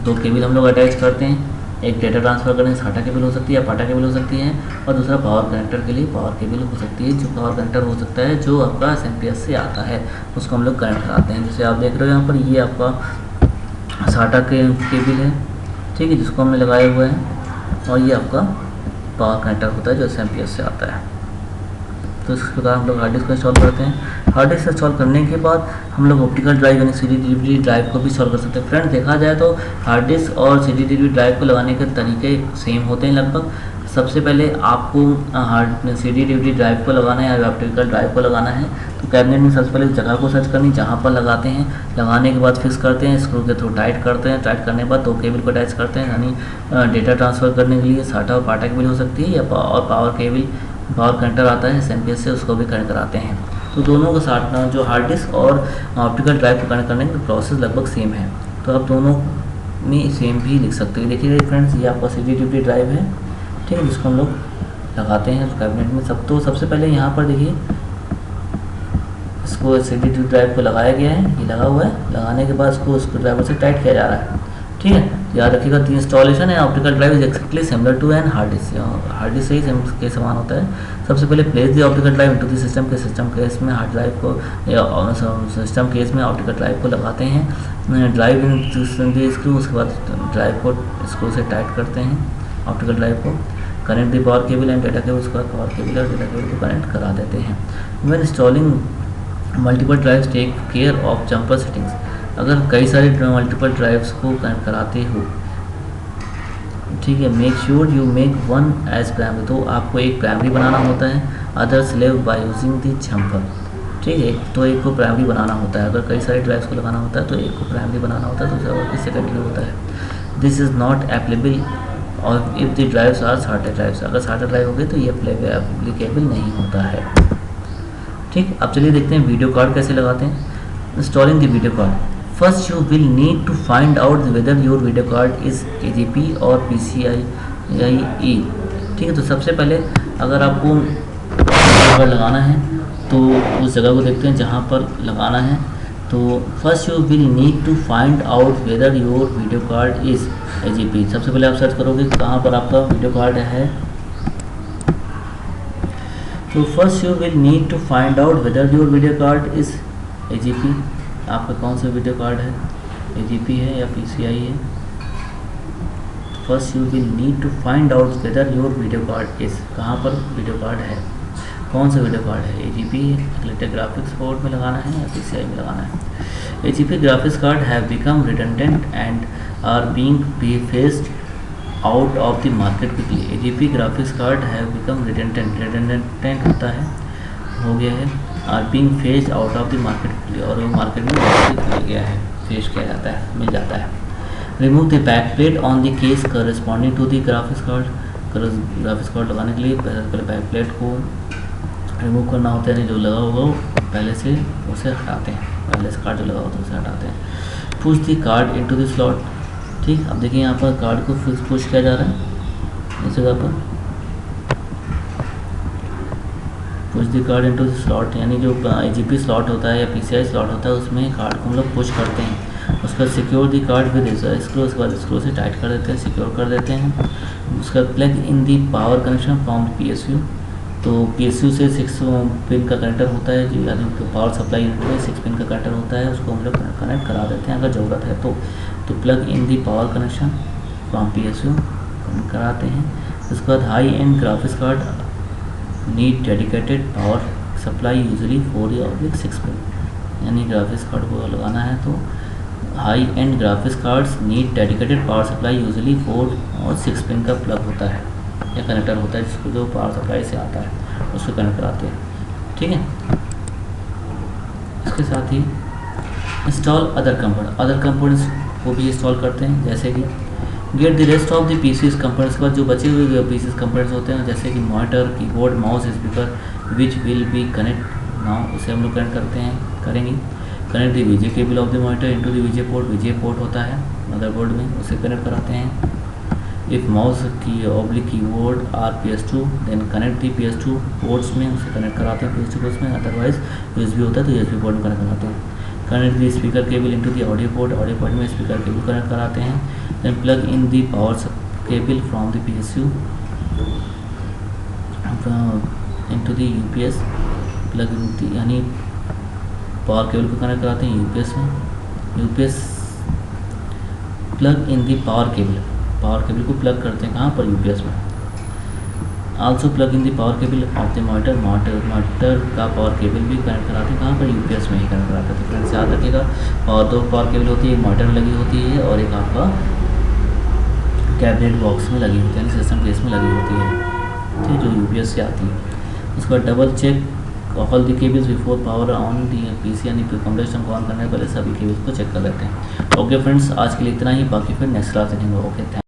दो केबल हम लोग अटैच करते हैं, एक डेटा ट्रांसफ़र करने के साटा केबल हो सकती है या पाटा केबल हो सकती है, और दूसरा पावर कनेक्टर के लिए पावर केबल हो सकती है। जो पावर कनेक्टर हो सकता है जो आपका एसएमपीएस से आता है, उसको हम लोग कनेक्ट कराते हैं। जैसे आप देख रहे हो यहाँ पर, ये आपका साटा के केबल है, ठीक है, जिसको हमने लगाया हुआ है, और ये आपका पावर कनेक्टर होता है जो एसएमपीएस से आता है। तो इस प्रकार हम लोग हार्ड डिस्क को इंस्टॉल करते हैं। हार्ड डिस्क इंस्टॉल करने के बाद हम लोग ऑप्टिकल ड्राइव यानी सीडी डीवीडी ड्राइव को भी इंस्टॉल कर सकते हैं। फ्रेंड्स देखा जाए तो हार्ड डिस्क और सीडी डीवीडी ड्राइव को लगाने के तरीके सेम होते हैं लगभग। सबसे पहले आपको हार्ड सीडी डीवीडी ड्राइव को लगाना है या ऑप्टिकल ड्राइव को लगाना है, तो कैबिनेट में सबसे पहले जगह को सर्च करनी जहाँ पर लगाते हैं। लगाने के बाद फिक्स करते हैं, स्क्रू के थ्रू टाइट करते हैं। टाइट करने के बाद दो केबल को अटैच करते हैं, यानी डेटा ट्रांसफ़र करने के लिए साटा और पाटा केबल हो सकती है, या पावर केबल पावर कनेक्टर आता है एसएमपीएस से, उसको भी कनेक्ट कराते हैं। तो दोनों का साथ जो हार्ड डिस्क और ऑप्टिकल ड्राइव को कनेक्ट करने का प्रोसेस लगभग सेम है, तो आप दोनों में सेम भी लिख सकते हैं। देखिए फ्रेंड्स, ये आपका सीडी डीवीडी ड्राइव है, ठीक है, जिसको हम लोग लगाते हैं कैबिनेट में। सबसे पहले यहाँ पर देखिए, इसको सीडी डीवीडी ड्राइव को लगाया गया है, ये लगा हुआ है। लगाने के बाद इसको स्क्रू ड्राइवर से टाइट किया जा रहा है, ठीक है। याद रखिएगा द इंस्टॉलेशन है optical drive is exactly similar to an hard disk. Hard disk से ही के समान होता है। सबसे पहले place the optical drive into the system case में हार्ड ड्राइव को, या सिस्टम केस में ऑप्टिकल ड्राइव को लगाते हैं। ड्राइव इन स्क्रू, उसके बाद ड्राइव को स्क्रू से टाइट करते हैं ऑप्टिकल ड्राइव को। Connect the power cable and data cable, उसके बाद पावर केबल और डेटा केबल को कनेक्ट करा देते हैं। When installing multiple drives take care of jumper settings. अगर कई सारे मल्टीपल ड्राइव्स को कनेक्ट कराते हो, ठीक है, make sure you make one as primary, तो आपको एक प्राइमरी बनाना होता है, others live by using the jumper, ठीक है। तो एक को प्राइमरी बनाना होता है, अगर कई सारे ड्राइव्स को लगाना होता है तो एक को प्राइमरी बनाना होता है, दूसरा को सेकेंडरी होता है। दिस इज़ नॉट एप्लीकेबल और इफ़ द ड्राइव्स आर साटा ड्राइव्स, अगर साटा ड्राइव हो गए तो ये एप्लीकेबल नहीं होता है, ठीक। अब चलिए देखते हैं वीडियो कार्ड कैसे लगाते हैं। Installing the video card, first you will need to find out whether your video card is AGP और PCIe, ठीक है। तो सबसे पहले अगर आपको वीडियो कार्ड लगाना है तो उस जगह को देखते हैं जहाँ पर लगाना है। तो first you will need to find out whether your video card is AGP। सबसे पहले आप सर्च करोगे कहाँ पर आपका वीडियो कार्ड है। तो first you will need to find out whether your video card is AGP, आपका कौन सा वीडियो कार्ड है, AGP है या PCI है। First you will need to find out whether your video card is, कहाँ पर वीडियो कार्ड है, कौन सा वीडियो कार्ड है, AGP है, ग्राफिक्स बोर्ड में लगाना है या PCI में लगाना है। AGP graphics card have become redundant and are being phased out of the market quickly. AGP graphics card have become redundant होता है, हो गया है, are being phased out of the market, और वो मार्केट में वापस चला गया है, फेज किया जाता है, मिल जाता है। Remove the back plate on the case corresponding to the graphics card, graphics card लगाने के लिए पहले बैक प्लेट को रिमूव करना होता है, जो लगा होगा पहले से उसे हटाते हैं, पहले से कार्ड जो लगा होता है उसे हटाते हैं। Push the card into the slot, ठीक। अब देखिए यहाँ पर कार्ड को फिर पुश किया जा रहा है इस जगह पर, push the card into the slot, यानी जो IGP स्लॉट होता है या PCI स्लॉट होता है उसमें कार्ड को हम लोग पुश करते हैं। उसके बाद secure the card with screw, उसके बाद स्क्रू से टाइट कर देते हैं, सिक्योर कर देते हैं। उसका plug in the power connection from PSU, तो PSU से 6 पिन का कनेक्टर होता है जी, यानी तो पावर सप्लाई यूनिट में 6 पिन का कनेक्टर होता है, उसको हम लोग कनेक्ट करा देते हैं अगर ज़रूरत है तो plug in the power connection from PSU कराते हैं। उसके बाद high and graphics card need dedicated power supply usually 4/6 pin, यानी ग्राफिक्स कार्ड को लगाना है तो high and graphics cards need dedicated power supply usually 4 और 6 पिन का प्लग होता है या कनेक्टर होता है, जिसको जो पावर सप्लाई से आता है उसको कनेक्ट कराते हैं, ठीक है। इसके साथ ही इंस्टॉल अदर कंपोनेंट्स को भी इंस्टॉल करते हैं, जैसे कि get the rest of the PC's components, के बाद जो बचे हुए पीसीज कंपोनेंट्स होते हैं जैसे कि monitor, keyboard, mouse, speaker which will be connect now, उसे हम लोग कनेक्ट करेंगे। Connect the VGA cable of the monitor into the VGA port, VGA port होता है मदरबोर्ड में, उसे कनेक्ट कराते हैं। इफ़ माउस की oblique keyboard are PS2 then connect the PS2 ports में, उसे कनेक्ट कराते हैं PS2 पोर्ट्स में, अदरवाइज USB होता है तो USB पोर्ट में कनेक्ट कराते हैं। Connect the speaker cable into the audio port में स्पीकर केबल कनेक्ट कराते हैं। Then plug in the power cable from the PSU into the UPS, plug in the, यानी पावर केबल को connect कराते हैं UPS में, UPS plug in the power cable को plug करते हैं कहाँ पर, UPS में। Also plug in the power cable of the monitor का पावर केबल भी कनेक्ट कराते हैं कहाँ पर, UPS में ही कनेक्ट कराते हैं। तो फ्रेंड्स याद रखिएगा, और 2 पावर केबल होती है, एक मॉनिटर में लगी होती है और एक आपका कैबिनेट बॉक्स में लगी होती है, यानी सिस्टम केस में लगी होती है, ठीक, जो UPS से आती है। उसके बाद double check all the cables before power on the PC, यानी कंप्यूटर सिस्टम को ऑन करने से पहले सभी केबल्स को चेक कर लेते हैं। ओके फ्रेंड्स, आज के लिए इतना ही, बाकी फिर नेक्स्ट क्लास देखेंगे। Okay, thank